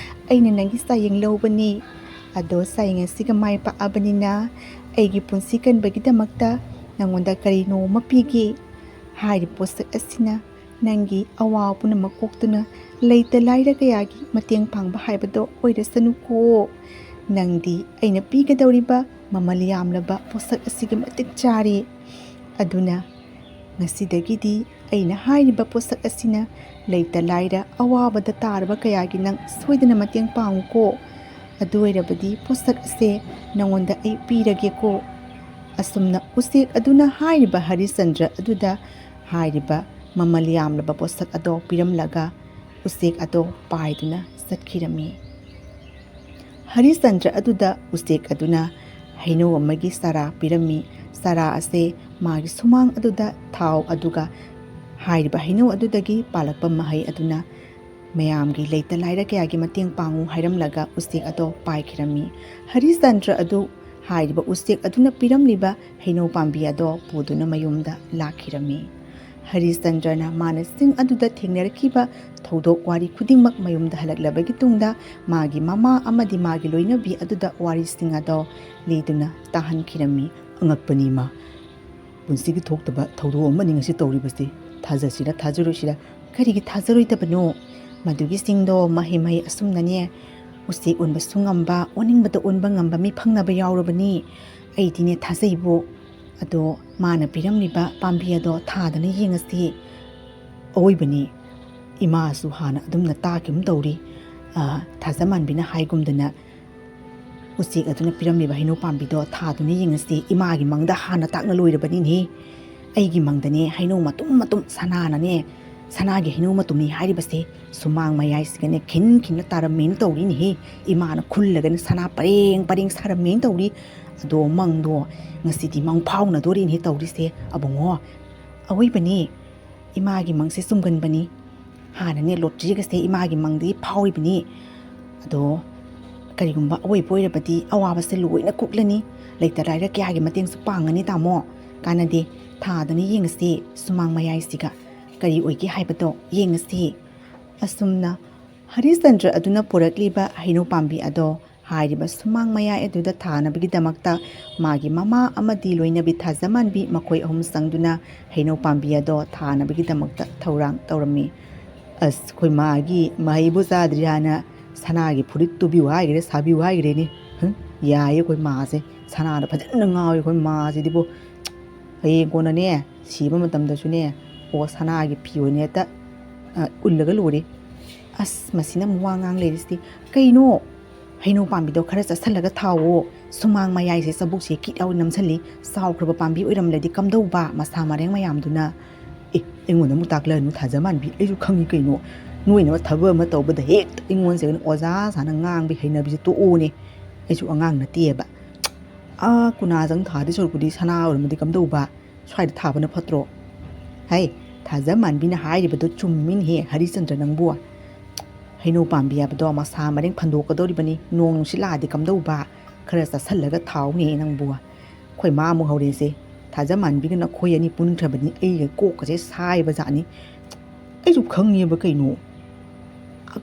ꯑꯩꯅ ꯅꯪꯒꯤ ꯆꯥꯌꯦꯡ ꯂꯧꯕꯅꯤ ꯑꯗꯣ ꯆꯥꯌꯦꯡ ꯑꯁꯤꯒ ꯃꯥꯏ ꯄꯥꯛꯑꯕꯅꯤꯅ ꯑꯩꯒꯤ ꯄꯨꯟꯁꯤ ꯀꯟꯕꯒꯤꯗꯃꯛꯇ ꯅꯪꯉꯣꯟꯗ ꯀꯔꯤꯅꯣꯃ ꯄꯤꯒꯦ ꯍꯥꯏꯔꯤꯕ ꯄꯣꯠꯁꯛ ꯑꯁꯤꯅ ꯅꯪꯒꯤ ꯑꯋꯥꯕ ꯄꯨꯝꯅꯃꯛ ꯀꯣꯛꯇꯨꯅ ꯂꯩꯇ ꯂꯥꯏꯔ ꯀꯌꯥꯒꯤ ꯃꯇꯦꯡ ꯄꯥꯡꯕ ꯍꯥꯏꯕꯗꯣ ꯑꯣꯏꯔꯁꯅꯨꯀꯣ ꯅꯪꯗꯤ ꯑꯩꯅ ꯄꯤꯒꯗꯧꯔꯤꯕ ꯃꯃꯜ ꯌꯥꯝꯂꯕ ꯄꯣꯠꯁꯛ ꯑꯁꯤꯒꯤ ꯃꯇꯤꯛ ꯆꯥꯔꯤ ꯑꯗꯨꯅ ꯉꯁꯤꯗꯒꯤꯗꯤ ꯑꯩꯅ ꯍꯥꯏꯔꯤꯕ ꯄꯣꯠꯁꯛ ꯑꯁꯤꯅ ꯂꯩꯇ ꯂꯥꯏꯔ ꯑꯋꯥꯕꯗ ꯇꯥꯔꯕ ꯀꯌꯥꯒꯤ ꯅꯪ ꯁꯣꯏꯗꯅ ꯃꯇꯦꯡ ꯄꯥꯡꯉꯨꯀꯣ ꯑꯗꯨ ꯑꯣꯏꯔꯕꯗꯤ ꯄꯣꯠꯁꯛ ꯑꯁꯦ ꯅꯪꯉꯣꯟꯗ ꯑꯩ ꯄꯤꯔꯒꯦꯀꯣ ꯑꯁꯨꯝꯅ ꯎꯆꯦꯛ ꯑꯗꯨꯅ ꯍꯥꯏꯔꯤꯕ ꯍꯔꯤꯆꯟꯗ꯭ꯔ ꯑꯗꯨꯗ ꯍꯥꯏꯔꯤꯕ ꯃꯃꯜ ꯌꯥꯝꯂꯕ ꯄꯣꯠꯁꯛ ꯑꯗꯣ ꯄꯤꯔꯝꯂꯒ ꯎꯆꯦꯛ ꯑꯗꯣ ꯄꯥꯏꯗꯨꯅ ꯆꯠꯈꯤꯔꯝꯃꯤ ꯍꯔꯤꯆꯟꯗ꯭ꯔ ꯑꯗꯨꯗ ꯎꯆꯦꯛ ꯑꯗꯨꯅ ꯍꯩꯅꯧ ꯑꯃꯒꯤ ꯆꯥꯔꯥ ꯄꯤꯔꯝꯃꯤ ꯆꯥꯔꯥ ꯑꯁꯦ ꯃꯥꯒꯤ ꯁꯨꯃꯥꯡ ꯑꯗꯨꯗ ꯊꯥꯎ ꯑꯗꯨꯒ ꯍꯥꯏꯔꯤꯕ ꯍꯩꯅꯧ ꯑꯗꯨꯗꯒꯤ ꯄꯥꯜꯂꯛꯄ ꯃꯍꯩ ꯑꯗꯨꯅ ꯃꯌꯥꯝꯒꯤ ꯂꯩꯇ ꯂꯥꯏꯔ ꯀꯌꯥꯒꯤ ꯃꯇꯦꯡ ꯄꯥꯡꯉꯨ ꯍꯥꯏꯔꯝꯂꯒ ꯎꯆꯦꯛ ꯑꯗꯣ ꯄꯥꯏꯈꯤꯔꯝꯃꯤ ꯍꯔꯤꯆꯟꯗ꯭ꯔ ꯑꯗꯨ ꯍꯥꯏꯔꯤꯕ ꯎꯆꯦꯛ ꯑꯗꯨꯅ ꯄꯤꯔꯝꯂꯤꯕ ꯍꯩꯅꯧ ꯄꯥꯝꯕꯤ ꯑꯗꯣ ꯄꯨꯗꯨꯅ ꯃꯌꯨꯝꯗ ꯂꯥꯛꯈꯤꯔꯝꯃꯤ ꯍꯔꯤꯆꯟꯗ꯭ꯔꯅ ꯃꯥꯅ ꯆꯤꯡ ꯑꯗꯨꯗ ꯊꯦꯡꯅꯔꯛꯈꯤꯕ ꯊꯧꯗꯣꯛ ꯋꯥꯔꯤ ꯈꯨꯗꯤꯡꯃꯛ ꯃꯌꯨꯝꯗ ꯍꯜꯂꯛꯂꯕꯒꯤ ꯇꯨꯡꯗ ꯃꯥꯒꯤ ꯃꯃꯥ ꯑꯃꯗꯤ ꯃꯥꯒꯤ ꯂꯣꯏꯅꯕꯤ ꯑꯗꯨꯗ ꯋꯥꯔꯤꯁꯤꯡ ꯑꯗꯣ ꯂꯤꯗꯨꯅ ꯇꯥꯍꯟꯈꯤꯔꯝꯃꯤ꯫ ꯑꯉꯛꯄꯅꯤ ꯃꯥ, ꯄꯨꯟꯁꯤꯒꯤ ꯊꯣꯛꯇꯕ ꯊꯧꯗꯣꯛ ꯑꯃꯅꯤ ꯉꯁꯤ ꯇꯧꯔꯤꯕꯁꯤ꯫ ꯊꯥꯖꯁꯤꯔ ꯊꯥꯖꯔꯣꯏꯁꯤꯔ? ꯀꯔꯤꯒꯤ ꯊꯥꯖꯔꯣꯏꯗꯕꯅꯣ? ꯃꯗꯨꯒꯤ ꯆꯤꯡꯗꯣ ꯃꯍꯩ ꯑꯁꯨꯝꯅꯅꯦ ꯎꯆꯦꯛ ꯑꯣꯟꯕꯁꯨ ꯉꯝꯕ, ꯑꯣꯟꯅꯤꯡꯕꯗ ꯑꯣꯟꯕ ꯉꯝꯕ ꯃꯤ ꯐꯪꯅꯕ ꯌꯥꯎꯔꯕꯅꯤ꯫ ꯑꯩꯗꯤꯅꯦ ꯊꯥꯖꯩꯕꯣ꯫ ꯑꯗꯣ ꯃꯥꯅ ꯄꯤꯔꯝꯂꯤꯕ ꯄꯥꯝꯕꯤ ꯑꯗꯣ ꯊꯥꯗꯅ ꯌꯦꯡꯉꯁꯤ꯫ ꯑꯋꯣꯏꯕꯅꯤ, ꯏꯃꯥꯁꯨ ꯍꯥꯟꯅ ꯑꯗꯨꯝꯅ ꯇꯥꯈꯤꯕ ꯇꯧꯔꯤ꯫ ꯊꯥꯖꯃꯥꯟꯕꯤꯅ ꯍꯥꯏꯒꯨꯝꯗꯅ ꯎꯆꯦꯛ ꯑꯗꯨꯅ ꯄꯤꯔꯝꯂꯤꯕ ꯍꯩꯅꯧ ꯄꯥꯝꯕꯤꯗꯣ ꯊꯥꯗꯨꯅ ꯌꯦꯡꯉꯁꯤ꯫ ꯏꯃꯥꯒꯤ ꯃꯪꯗ ꯍꯥꯟꯅ ꯇꯥꯛꯅ ꯂꯣꯏꯔꯕꯅꯤꯅꯦ꯫ ꯑꯩꯒꯤ ꯃꯪꯗꯅꯦ ꯍꯩꯅꯧ ꯃꯇꯨꯝ ꯁꯅꯥꯅꯅꯦ, ꯁꯅꯥꯒꯤ ꯍꯩꯅꯧ ꯃꯇꯨꯝꯅꯤ ꯍꯥꯏꯔꯤꯕꯁꯦ ꯁꯨꯃꯥꯡ ꯃꯌꯥꯏꯁꯤꯒꯅꯦ ꯈꯤꯟꯅ ꯇꯥꯔꯝꯃꯦꯅ ꯇꯧꯔꯤꯅꯦꯍꯦ꯫ ꯏꯃꯥꯅ ꯈꯨꯜꯂꯒꯅꯦ ꯁꯅꯥ ꯄꯔꯦꯡ ꯁꯥꯔꯝꯃꯦꯅ ꯇꯧꯔꯤ꯫ ꯑꯗꯣ ꯃꯪꯗꯣ ꯉꯁꯤꯗꯤ ꯃꯪ ꯐꯥꯎꯅꯗꯣꯔꯤꯅꯦ ꯇꯧꯔꯤꯁꯦ ꯑꯕꯨꯡꯉꯣ꯫ ꯑꯋꯣꯏꯕꯅꯤ, ꯏꯃꯥꯒꯤ ꯃꯪꯁꯦ ꯆꯨꯝꯒꯟꯕꯅꯤ꯫ ꯍꯥꯟꯅꯅꯦ ꯂꯣꯇ꯭ꯔꯤꯒꯁꯦ ꯏꯃꯥꯒꯤ ꯃꯪꯗꯒꯤ ꯐꯥꯎꯔꯤꯕꯅꯤ꯫ ꯑꯗꯣ ꯀꯔꯤꯒꯨꯝꯕ ꯑꯋꯣꯏꯕ ꯑꯣꯏꯔꯕꯗꯤ ꯑꯋꯥꯕꯁꯦ ꯂꯣꯏꯅ ꯀꯣꯛꯂꯅꯤ꯫ ꯂꯩꯇ ꯂꯥꯏꯔ ꯀꯌꯥꯒꯤ ꯃꯇꯦꯡꯁꯨ ꯄꯥꯡꯒꯅꯤ ꯇꯥꯃꯣ꯫ ꯀꯥꯟꯅꯗꯦ, ꯊꯥꯗꯅ ꯌꯦꯡꯉꯁꯤ ꯁꯨꯃꯥꯡ ꯃꯌꯥꯏꯁꯤꯒ ꯀꯔꯤ ꯑꯣꯏꯒꯦ ꯍꯥꯏꯕꯗꯣ ꯌꯦꯡꯉꯁꯤ꯫ ꯑꯁꯨꯝꯅ ꯍꯔꯤꯆꯟꯗ꯭ꯔ ꯑꯗꯨꯅ ꯄꯨꯔꯛꯂꯤꯕ ꯍꯩꯅꯧ ꯄꯥꯝꯕꯤ ꯑꯗꯣ ꯍꯥꯏꯔꯤꯕ ꯁꯨꯃꯥꯡ ꯃꯌꯥꯏ ꯑꯗꯨꯗ ꯊꯥꯅꯕꯒꯤꯗꯃꯛꯇ ꯃꯥꯒꯤ ꯃꯃꯥ ꯑꯃꯗꯤ ꯂꯣꯏꯅꯕꯤ ꯊꯥꯖꯃꯥꯟꯕꯤ ꯃꯈꯣꯏ ꯑꯍꯨꯝ ꯆꯪꯗꯨꯅ ꯍꯩꯅꯧ ꯄꯥꯝꯕꯤ ꯑꯗꯣ ꯊꯥꯅꯕꯒꯤꯗꯃꯛꯇ ꯊꯧꯔꯥꯡ ꯇꯧꯔꯝꯃꯤ꯫ ꯑꯩꯈꯣꯏ ꯃꯥꯒꯤ ꯃꯍꯩꯕꯨ ꯆꯥꯗ꯭ꯔꯤ ꯍꯥꯟꯅ ꯁꯅꯥꯒꯤ ꯐꯨꯔꯤꯠ ꯇꯨꯕꯤꯌꯨ ꯍꯥꯏꯈ꯭ꯔꯦ, ꯁꯥꯕꯤꯌꯨ ꯍꯥꯏꯈ꯭ꯔꯦꯅꯦ꯫ ꯌꯥꯏꯌꯦ ꯑꯩꯈꯣꯏ ꯃꯥꯁꯦ, ꯁꯅꯥꯗ ꯐꯖꯅ ꯉꯥꯎꯋꯦ ꯑꯩꯈꯣꯏ ꯃꯥꯁꯤꯗꯤꯕꯨ꯫ ꯍꯌꯦꯡ ꯀꯣꯟꯅꯅꯦ ꯁꯤꯕ ꯃꯇꯝꯗꯁꯨꯅꯦ ꯁꯅꯥꯒꯤ ꯐꯤ ꯑꯣꯏꯅ ꯍꯦꯛꯇ ꯎꯜꯂꯒ ꯂꯣꯏꯔꯦ꯫ ꯃꯁꯤꯅ ꯑꯃꯨꯛ ꯋꯥ ꯉꯥꯡ ꯂꯩꯔꯤꯁꯤꯗꯤ ꯀꯩꯅꯣ? ꯍꯩꯅꯧ ꯄꯥꯝꯕꯤꯗꯣ ꯈꯔ ꯆꯠꯁꯜꯂꯒ ꯊꯥꯎꯋꯣ꯫ ꯁꯨꯃꯥꯡ ꯃꯌꯥꯏꯁꯦ ꯆꯕꯨꯛꯁꯦ ꯀꯤꯠ ꯌꯥꯎꯅ ꯅꯝꯁꯜꯂꯤ꯫ ꯆꯥꯎꯈ꯭ꯔꯕ ꯄꯥꯝꯕꯤ ꯑꯣꯏꯔꯝꯂꯗꯤ ꯀꯝꯗꯧꯕ? ꯃꯁꯥ ꯃꯔꯦꯡ ꯃꯌꯥꯝꯗꯨꯅ꯫ ꯑꯩꯉꯣꯟꯗ ꯑꯃꯨꯛ ꯇꯥꯛꯂꯛꯑꯅꯨ ꯊꯥꯖꯃꯥꯟꯕꯤ, ꯑꯩꯁꯨ ꯈꯪꯉꯤ ꯀꯩꯅꯣ꯫ ꯅꯣꯏꯅ ꯊꯕꯛ ꯑꯃ ꯇꯧꯕꯗ ꯍꯦꯛꯇ ꯑꯩꯉꯣꯟꯁꯦ ꯑꯣꯖꯥ ꯁꯥꯅ ꯉꯥꯡꯕ ꯍꯩꯅꯕꯤꯁꯦ ꯇꯣꯛꯑꯣꯅꯦ꯫ ꯑꯩꯁꯨ ꯑꯉꯥꯡ ꯅꯠꯇꯦꯕ꯫ ꯀꯨꯅꯥꯖꯪ ꯊꯥꯗꯤ ꯁꯔꯨꯛꯄꯨꯗꯤ ꯁꯅꯥ ꯑꯣꯏꯔꯝꯃꯗꯤ ꯀꯝꯗꯧꯕ? ꯁ꯭ꯋꯥꯏꯗ ꯊꯥꯕꯅ ꯐꯠꯇ꯭ꯔꯣ? ꯍꯩ, ꯊꯥꯖꯃꯥꯟꯕꯤꯅ ꯍꯥꯏꯔꯤꯕꯗꯣ ꯆꯨꯝꯃꯤꯅꯦꯍꯦ ꯍꯔꯤꯆꯟꯗ꯭ꯔ ꯅꯪꯕꯨ꯫ ꯍꯩꯅꯧ ꯄꯥꯝꯕꯤ ꯍꯥꯏꯕꯗꯣ ꯃꯁꯥ ꯃꯔꯦꯡ ꯐꯟꯗꯣꯛꯀꯗꯧꯔꯤꯕꯅꯤ꯫ ꯅꯣꯡ ꯅꯨꯡꯁꯤꯠ ꯂꯥꯛꯑꯗꯤ ꯀꯝꯗꯧꯕ? ꯈꯔ ꯆꯠꯁꯜꯂꯒ ꯊꯥꯎꯅꯦ ꯅꯪꯕꯨ꯫ ꯑꯩꯈꯣꯏ ꯃꯥ ꯑꯃꯨꯛ ꯍꯧꯔꯦꯁꯦ, ꯊꯥꯖꯃꯥꯟꯕꯤꯒ ꯅꯈꯣꯏ ꯑꯅꯤ ꯄꯨꯟꯈ꯭ꯔꯕꯅꯤ ꯑꯩꯒ ꯀꯣꯛꯀꯁꯦ ꯁꯥꯏꯕ ꯖꯥꯠꯅꯤ꯫ ꯑꯩꯁꯨ ꯈꯪꯉꯦꯕ ꯀꯩꯅꯣ꯫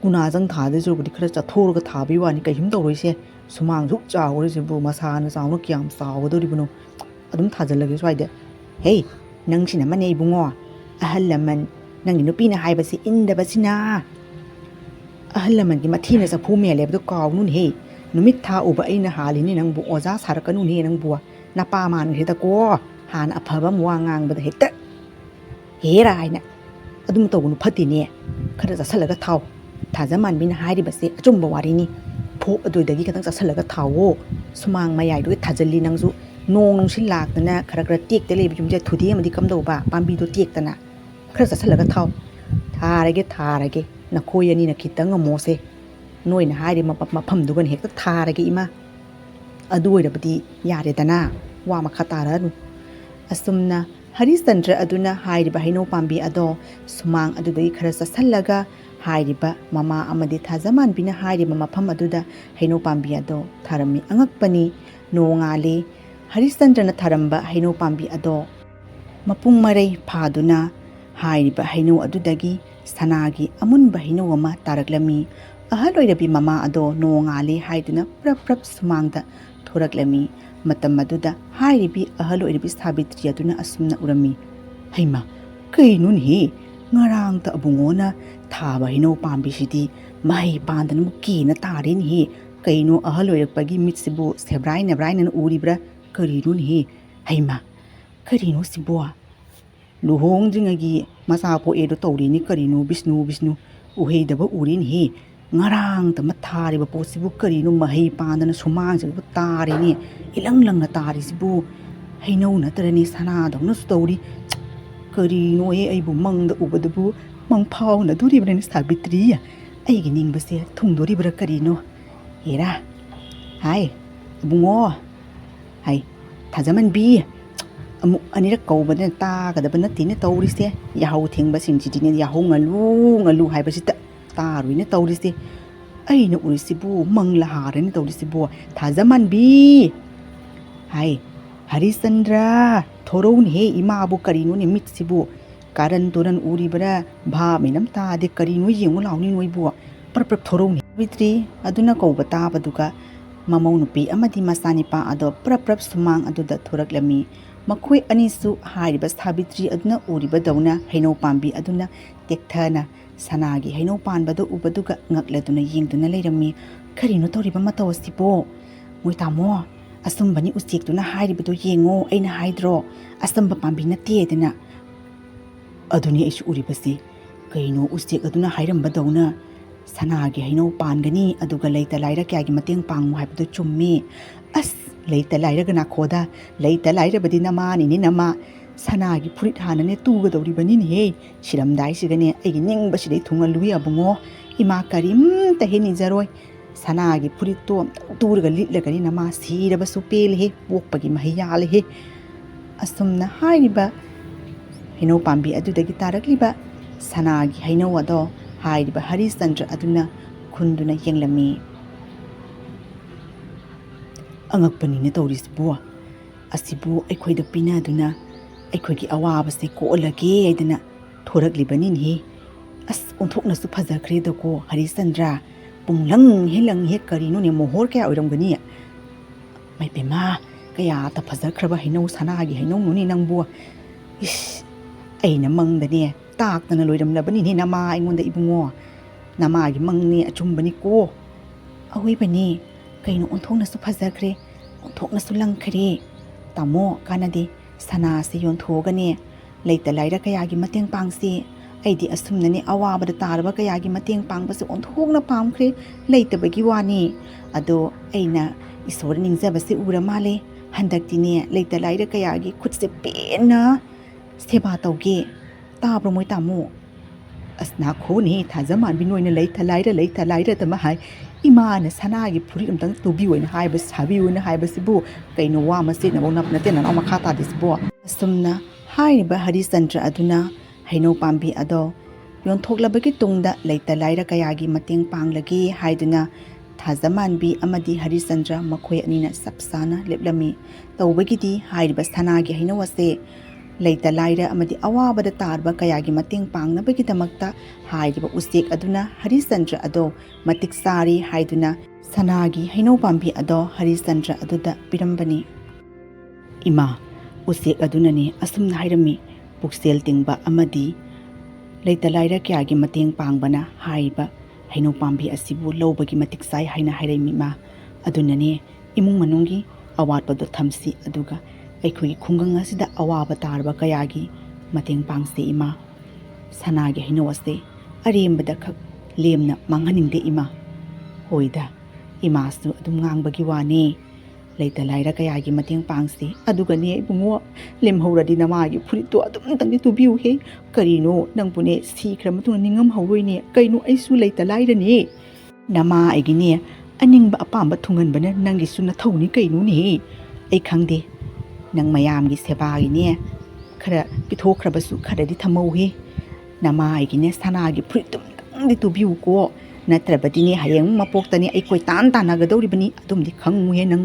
ꯀꯨꯅꯥꯖꯪ ꯊꯥꯗꯣꯏ ꯁꯔꯨꯛꯄꯨꯗꯤ ꯈꯔ ꯆꯠꯊꯣꯛꯑꯒ ꯊꯥꯕꯒꯤ ꯋꯥꯅꯤ, ꯀꯩꯁꯨꯝ ꯇꯧꯔꯣꯏꯁꯦ꯫ ꯁꯨꯃꯥꯡ ꯁꯨꯛ ꯆꯥꯎꯔꯤꯁꯤꯕꯨ ꯃꯁꯥꯅ ꯆꯥꯎꯅ ꯀꯌꯥꯝ ꯆꯥꯎꯒꯗꯧꯔꯤꯕꯅꯣ? ꯑꯗꯨꯝ ꯊꯥꯖꯤꯜꯂꯒꯦ ꯁ꯭ꯋꯥꯏꯗ꯫ ꯍꯦ, ꯅꯪꯁꯤꯅ ꯑꯃꯅꯦ ꯏꯕꯨꯡꯉꯣ, ꯑꯍꯜ ꯂꯃꯟ ꯅꯪꯒꯤ ꯅꯨꯄꯤꯅ ꯍꯥꯏꯕꯁꯤ ꯏꯟꯗꯕꯁꯤꯅ꯫ ꯑꯍꯜ ꯂꯃꯟꯒꯤ ꯃꯊꯤꯅ ꯆꯐꯨ ꯃꯦꯜꯂꯦ ꯍꯥꯏꯕꯗꯣ ꯀꯥꯎꯅꯨꯅꯦꯍꯦ꯫ ꯅꯨꯃꯤꯠ ꯊꯥ ꯎꯕ ꯑꯩꯅ ꯍꯥꯜꯂꯤꯅꯦ ꯅꯪꯕꯨ, ꯑꯣꯖꯥ ꯁꯥꯔꯛꯀꯅꯨꯅꯦ ꯅꯪꯕꯨ꯫ ꯅꯄꯥ ꯃꯥꯟꯈ꯭ꯔꯦꯗꯀꯣ, ꯍꯥꯟꯅ ꯑꯐꯕ ꯑꯃ ꯋꯥ ꯉꯥꯡꯕꯗ ꯍꯦꯛꯇ ꯍꯦꯔꯥ ꯍꯥꯏꯅ ꯑꯗꯨꯝ ꯇꯧꯒꯅꯨ, ꯐꯠꯇꯦꯅꯦ꯫ ꯈꯔ ꯆꯠꯁꯜꯂꯒ ꯊꯥꯎ꯫ ꯊꯥꯖꯃꯥꯟꯕꯤꯅ ꯍꯥꯏꯔꯤꯕꯁꯦ ꯑꯆꯨꯝꯕ ꯋꯥꯔꯤꯅꯤ꯫ ꯐꯣꯛ ꯑꯗꯨꯏꯗꯒꯤ ꯈꯤꯇꯪ ꯆꯠꯁꯜꯂꯒ ꯊꯥꯎꯋꯣ꯫ ꯁꯨꯃꯥꯡ ꯃꯌꯥꯏꯗꯨꯒ ꯊꯥꯖꯤꯜꯂꯤ ꯅꯪꯁꯨ꯫ ꯅꯣꯡ ꯅꯨꯡꯁꯤꯠ ꯂꯥꯛꯇꯅ ꯈꯔ ꯇꯦꯛꯇ ꯂꯩꯕ ꯌꯨꯝꯁꯦ ꯊꯨꯗꯦꯛꯑꯃꯗꯤ ꯀꯝꯗꯧꯕ? ꯄꯥꯝꯕꯤꯗꯣ ꯇꯦꯛꯇꯅ꯫ ꯈꯔ ꯆꯠꯁꯜꯂꯒ ꯊꯥꯎ꯫ ꯊꯥꯔꯒꯦ ꯅꯈꯣꯏ ꯑꯅꯤꯅ ꯈꯤꯇꯪ ꯑꯃꯣꯁꯦ꯫ ꯅꯣꯏꯅ ꯍꯥꯏꯔꯤꯕ ꯃꯐꯝꯗꯨꯒꯅ ꯍꯦꯛꯇ ꯊꯥꯔꯒꯦ ꯏꯃꯥ꯫ ꯑꯗꯨ ꯑꯣꯏꯔꯕꯗꯤ ꯌꯥꯔꯦꯗꯅ, ꯋꯥ ꯃꯈꯥ ꯇꯥꯔꯛꯑꯅꯨ꯫ ꯑꯁꯨꯝꯅ ꯍꯔꯤꯆꯟꯗ꯭ꯔ ꯑꯗꯨꯅ ꯍꯥꯏꯔꯤꯕ ꯍꯩꯅꯧ ꯄꯥꯝꯕꯤ ꯑꯗꯣ ꯁꯨꯃꯥꯡ ꯑꯗꯨꯗꯒꯤ ꯈꯔ ꯆꯠꯁꯜꯂꯒ ꯍꯥꯏꯔꯤꯕ ꯃꯃꯥ ꯑꯃꯗꯤ ꯊꯥꯖꯃꯥꯟꯕꯤꯅ ꯍꯥꯏꯔꯤꯕ ꯃꯐꯝ ꯑꯗꯨꯗ ꯍꯩꯅꯧ ꯄꯥꯝꯕꯤ ꯑꯗꯣ ꯊꯥꯔꯝꯃꯤ꯫ ꯑꯉꯛꯄꯅꯤ, ꯅꯣꯡꯉꯥꯜꯂꯤ꯫ ꯍꯔꯤꯆꯟꯗ꯭ꯔꯅ ꯊꯥꯔꯝꯕ ꯍꯩꯅꯧ ꯄꯥꯝꯕꯤ ꯑꯗꯣ ꯃꯄꯨꯡ ꯃꯔꯩ ꯐꯥꯗꯨꯅ ꯍꯥꯏꯔꯤꯕ ꯍꯩꯅꯧ ꯑꯗꯨꯗꯒꯤ ꯁꯅꯥꯒꯤ ꯑꯃꯨꯟꯕ ꯍꯩꯅꯧ ꯑꯃ ꯇꯥꯔꯛꯂꯝꯃꯤ꯫ ꯑꯍꯜ ꯑꯣꯏꯔꯕꯤ ꯃꯃꯥ ꯑꯗꯣ ꯅꯣꯡꯉꯥꯜꯂꯤ ꯍꯥꯏꯗꯨꯅ ꯄ꯭ꯔꯞ ꯁꯨꯃꯥꯡꯗ ꯊꯣꯔꯛꯂꯝꯃꯤ꯫ ꯃꯇꯝ ꯑꯗꯨꯗ ꯍꯥꯏꯔꯤꯕꯤ ꯑꯍꯜ ꯑꯣꯏꯔꯕꯤ ꯁꯥꯕꯤꯇ꯭ꯔꯤ ꯑꯗꯨꯅ ꯑꯁꯨꯝꯅ ꯎꯔꯝꯃꯤ꯫ ꯍꯩꯃꯥ, ꯀꯩꯅꯣꯅꯦꯍꯦ, ꯉꯔꯥꯡꯇ ꯑꯕꯨꯡꯉꯣꯅ ꯊꯥꯕ ꯍꯩꯅꯧ ꯄꯥꯝꯕꯤꯁꯤꯗꯤ ꯃꯍꯩ ꯄꯥꯟꯗꯅꯕꯨ ꯀꯦꯅ ꯇꯥꯔꯦꯅꯦꯍꯦ꯫ ꯀꯩꯅꯣ ꯑꯍꯜ ꯑꯣꯏꯔꯛꯄꯒꯤ ꯃꯤꯠꯁꯤꯕꯨ ꯁꯦꯕ꯭ꯔꯥꯏ ꯅꯦꯕ꯭ꯔꯥꯏꯅꯅ ꯎꯔꯤꯕ꯭ꯔꯥ? ꯀꯔꯤꯅꯣꯅꯦꯍꯦ? ꯍꯩꯃꯥ, ꯀꯔꯤꯅꯣ ꯁꯤꯕꯣ? ꯂꯨꯍꯣꯡꯗ꯭ꯔꯤꯉꯩꯒꯤ ꯃꯆꯥ ꯄꯣꯛꯑꯦꯗꯣ ꯇꯧꯔꯤꯅꯤ ꯀꯔꯤꯅꯣ? ꯕꯤꯁꯅꯨ ꯎꯍꯩꯗꯕ ꯎꯔꯤꯅꯦꯍꯦ꯫ ꯉꯔꯥꯡꯇ ꯊꯥꯔꯤꯕ ꯄꯣꯠꯁꯤꯕꯨ ꯀꯔꯤꯅꯣ ꯃꯍꯩ ꯄꯥꯟꯗꯅ ꯁꯨꯃꯥꯡꯁꯤꯕꯨ ꯇꯥꯔꯦꯅꯦ, ꯏꯂꯪ ꯂꯪꯅ ꯇꯥꯔꯤꯁꯤꯕꯨ? ꯍꯩꯅꯧ ꯅꯠꯇ꯭ꯔꯅꯤ, ꯁꯅꯥꯗꯧꯅꯁꯨ ꯇꯧꯔꯤ꯫ ꯀꯔꯤꯅꯣꯍꯦ, ꯑꯩꯕꯨ ꯃꯪꯗ ꯎꯕꯗꯨꯕꯨ ꯃꯪ ꯐꯥꯎꯅꯗꯣꯔꯤꯕ꯭ꯔꯅꯦ ꯁꯥꯕꯤꯇ꯭ꯔꯤ? ꯑꯩꯒꯤ ꯅꯤꯡꯕꯁꯦ ꯊꯨꯡꯗꯣꯔꯤꯕ꯭ꯔꯥ ꯀꯔꯤꯅꯣ? ꯍꯦꯔꯥ, ꯍꯥꯏ ꯑꯕꯨꯡꯉꯣ, ꯍꯥꯏ ꯊꯥꯖꯃꯥꯟꯕꯤ, ꯑꯃꯨꯛ ꯑꯅꯤꯔꯛ ꯀꯧꯕꯗꯅ ꯇꯥꯒꯗꯕ ꯅꯠꯇꯦꯅꯦ ꯇꯧꯔꯤꯁꯦ꯫ ꯌꯥꯍꯧ ꯊꯦꯡꯕꯁꯤꯡꯁꯤꯗꯤꯅꯦ ꯌꯥꯍꯧ ꯉꯜꯂꯨ ꯍꯥꯏꯕꯁꯤꯗ ꯇꯥꯔꯣꯏꯅꯦ ꯇꯧꯔꯤꯁꯦ꯫ ꯑꯩꯅ ꯎꯔꯤꯁꯤꯕꯨ ꯃꯪꯂꯥ ꯍꯥꯔꯦꯅ ꯇꯧꯔꯤꯁꯤꯕꯨ꯫ ꯊꯥꯖꯃꯥꯟꯕꯤ, ꯍꯥꯏ ꯍꯔꯤꯆꯟꯗ꯭ꯔ, ꯊꯣꯔꯧꯅꯦꯍꯦ ꯏꯃꯥꯕꯨ, ꯀꯔꯤꯅꯣꯅꯦ ꯃꯤꯠꯁꯤꯕꯨ? Karan turan uribara bha minam ta de kari no yengu launi noi bu prap thorong Savitri aduna kauba tabaduga mamau nupi amadi masanipa ado prap sumang aduda thoraklami makhoi anisu hairiba Savitri aduna uriba dauna Heinau pambi aduna tekthana Sanagi Heinau panbadu ubaduga ngakladuna yengduna leirami karino toriba mataw sibo moi tamo asumbani usiktuna hairibadu yengo aina haidro asamba pambi nate dena aduni isu uribasi kaino usik aduna hairamba dauna Sanagi Heinau pangani aduga leita laira kyagi mateng pangmu haibadu chummi as leita laira gana khoda leita laira badi nama ni nama Sanagi purit hanane tuga dawribani ni he shiramdai sigane aigi ning baside thunga lui abungo ima karim ta he ni jaroi Sanagi purit to turga litlagani nama siraba supel he pokpagi mahiyal he asumna hairiba Heinau pambi adudagi tarakliba Sanagi Heinau ado hairiba Harishchandra aduna khunduna yenglami angakpani ne tawrisibu asibu aikhoida pinaduna aikhoigi awabase ko'olage aidana thoraklibani ni as onthokna su phajakhre dako Harishchandra punglang he karino ne mohor kya oiramgani mai pema kaya ta phajakhraba Heinau Sanagi Heinau nuni nangbu ish aina mangdane takna loiramlabani ni nama aingonda ibungo nama gi mangni achumbani ko awi bani kaino onthokna su phajakre onthokna su langkhre tamo kanadi sana se yontogane leita laira kaya gi mateng pangsi aidi asumnani awabada tarba kaya gi mateng pangbasu onthokna pamkhre leita bagi wani ado aina isor ningjabase ura male handaktine leita laira kaya gi khutse pena seba tawge tabro moi tamo asna khoni thajaman binoina leita laira tama hai imana Sanagi puri amtang tubi oina haiba sabi oina haiba sibu kaino wa mase na bonap na tena ma khata disbo asumna haiba Harishchandra aduna Heinau pambi ado yonthoklabagi tungda leita laira kayagi mateng panglagi haiduna thajamanbi amadi Harishchandra makhoi anina sapsana leplami tawbagidi haiba Sanagi Heinau ase leita laira amadi awabada tarba kayagi mateng pangnabagi damakta haiba usek aduna Harishchandra ado matik sari haiduna Sanagi Heinau pambi ado Harishchandra aduda pirambani ima usek aduna ne asumna hairami puksel tingba amadi leita laira kyagi mateng pangbana haiba Heinau pambi asibu lobagi matik sai haina hairami ma aduna ne imung manungi awatpado thamsi aduga aikhui khungang asida awaba tarba kayagi mateng pangse ima Sanagi Heinau ase arembada khak lemna manghaningde ima hoida imasu adum ngangbagi wane leita laira kayagi mateng pangse aduga ne ibungo lemhoradi namagi phurito adum tangdi tubiu he karino nangpune sikhra matuna ningam hauroine kaino aisu leita laira ne nama aigine aningba apamba thunganbana nangi suna thawni kaino ne ai khangde nang mayamgi sebagi ne khara pithokrabasu kharadi thamau he nama aigine Sanagi phuritum tangdi tubiu ko natrabadi ne hayeng mapoktani ai koi tan tanagadoribani adumdi khangmu he nang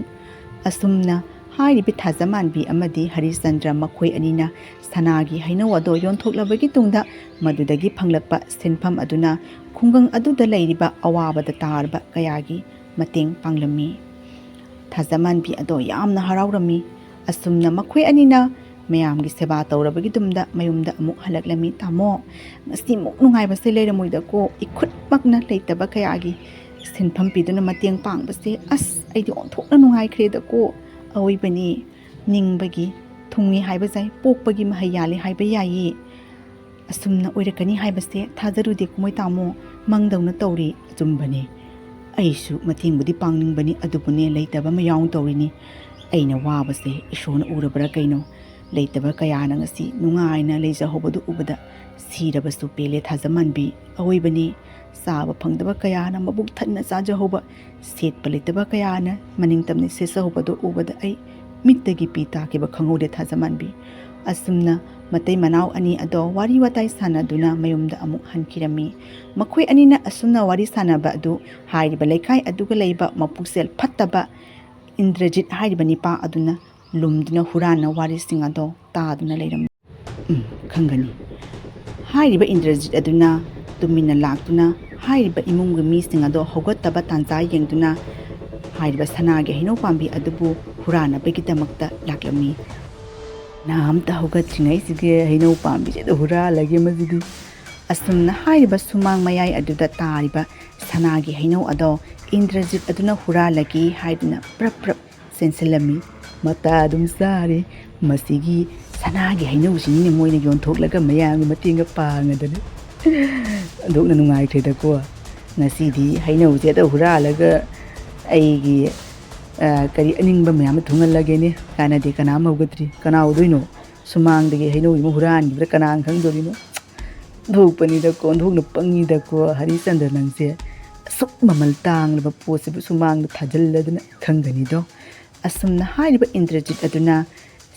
asumna hairibi thajamanbi amadi Harishchandra makhoi anina Sanagi Heinau ado yonthoklabagi tungda madudagi phanglakpa sinpham aduna khungang aduda leiriba awabada tarba kayagi mateng panglami thajamanbi ado yamna haraurami asumna makhoi anina mayamgi seba tawrabagi dumda mayumda amuk halaklami tamo ngasi muk nungai base leiramoida ko ikhutmakna leitaba kayagi sinpham piduna mateng pangbase as aidi onthokna nungai khreda ko aoibani ningbagi thungi haiba jai pokpagi mahayale haiba yayi asumna oirakani haibase thajarude kumoi tamo mangdawna tawri achumbani aisu matingbudi pangningbani adubune leitaba mayaung tawrini aina wabase isona urabra kaino leitaba kayana ngasi nungaina leijahobadu ubada sirabasu pele thajamanbi aoibani saba phangdaba kayana mabuk thanna chajahoba setpa leitaba kayana maningtamne sesahobadu ubada ai mittagi pita keba khangode thajamanbi asumna matai manau ani ado wari watai sanaduna mayumda amuk hankirami makhoi anina asumna wari sanaba adu hairiba leikai aduga leiba mapuksel phattaba Indrajit hairiba nipa aduna lumduna hurana wari sing ado ta aduna leiram khangani ꯍꯥꯏꯔꯤꯕ ꯏꯟꯗ꯭ꯔꯖꯤꯠ ꯑꯗꯨꯅ ꯇꯨꯃꯤꯟꯅ ꯂꯥꯛꯇꯨꯅ ꯍꯥꯏꯔꯤꯕ ꯏꯃꯨꯡꯒꯤ ꯃꯤꯁꯤꯡ ꯑꯗꯣ ꯍꯧꯒꯠꯇꯕ ꯇꯥꯟꯖꯥ ꯌꯦꯡꯗꯨꯅ ꯍꯥꯏꯔꯤꯕ ꯁꯅꯥꯒꯤ ꯍꯩꯅꯧ ꯄꯥꯝꯕꯤ ꯑꯗꯨꯕꯨ ꯍꯨꯔꯥꯟꯅꯕꯒꯤꯗꯃꯛꯇ ꯂꯥꯛꯂꯝꯃꯤ꯫ ꯅꯥꯝꯇ ꯍꯧꯒꯠꯇ꯭ꯔꯤꯉꯩꯁꯤꯒꯤ ꯍꯩꯅꯧ ꯄꯥꯝꯕꯤꯁꯤꯗ ꯍꯨꯔꯥꯜꯂꯒꯦ ꯃꯁꯤꯗꯤ꯫ ꯑꯁꯨꯝꯅ ꯍꯥꯏꯔꯤꯕ ꯁꯨꯃꯥꯡ ꯃꯌꯥꯏ ꯑꯗꯨꯗ ꯇꯥꯔꯤꯕ ꯁꯅꯥꯒꯤ ꯍꯩꯅꯧ ꯑꯗꯣ ꯏꯟꯗ꯭ꯔꯖꯤꯠ ꯑꯗꯨꯅ ꯍꯨꯔꯥꯜꯂꯒꯦ ꯍꯥꯏꯗꯨꯅ ꯄ꯭ꯔꯞ ꯄ꯭ꯔꯞ ꯆꯦꯟꯁꯤꯜꯂꯝꯃꯤ꯫ ꯃꯇꯥ ꯑꯗꯨꯝ ꯆꯥꯔꯦ ꯃꯁꯤꯒꯤ ꯁꯅꯥꯒꯤ ꯍꯩꯅꯧꯁꯤꯅꯤꯅ ꯃꯣꯏꯅ ꯌꯣꯟꯊꯣꯛꯂꯒ ꯃꯌꯥꯝꯒꯤ ꯃꯇꯦꯡꯒ ꯄꯥꯡꯉꯗꯅ ꯑꯗꯨꯛꯅ ꯅꯨꯡꯉꯥꯏꯈ꯭ꯔꯦꯗꯀꯣ꯫ ꯉꯁꯤꯗꯤ ꯍꯩꯅꯧꯁꯦ ꯑꯗ ꯍꯨꯔꯥꯜꯂꯒ ꯑꯩꯒꯤ ꯀꯔꯤ ꯑꯅꯤꯡꯕ ꯃꯌꯥꯝ ꯑꯃ ꯊꯨꯡꯍꯜꯂꯒꯦꯅꯦ꯫ ꯀꯥꯟꯅꯗꯦ ꯀꯅꯥꯝ ꯍꯧꯒꯠꯇ꯭ꯔꯤ ꯀꯅꯥ ꯍꯧꯗꯣꯏꯅꯣ? ꯁꯨꯃꯥꯡꯗꯒꯤ ꯍꯩꯅꯧ ꯑꯃ ꯍꯨꯔꯥꯟꯈꯤꯕ꯭ꯔꯥ ꯀꯅꯥꯅ ꯈꯪꯗꯣꯔꯤꯅꯣ? ꯊꯣꯛꯄꯅꯤꯗꯀꯣ ꯑꯣꯟꯊꯣꯛꯅ ꯄꯪꯉꯤꯗꯀꯣ ꯍꯔꯤꯆꯟꯗ꯭ꯔ ꯅꯪꯁꯦ꯫ ꯑꯁꯨꯛ ꯃꯃꯜ ꯇꯥꯡꯂꯕ ꯄꯣꯠꯁꯤꯕꯨ ꯁꯨꯃꯥꯡꯗ ꯊꯥꯖꯤꯜꯂꯗꯅ ꯈꯪꯒꯅꯤꯗꯣ꯫ ꯑꯁꯨꯝꯅ ꯍꯥꯏꯔꯤꯕ ꯏꯟꯗ꯭ꯔꯖꯤꯠ ꯑꯗꯨꯅ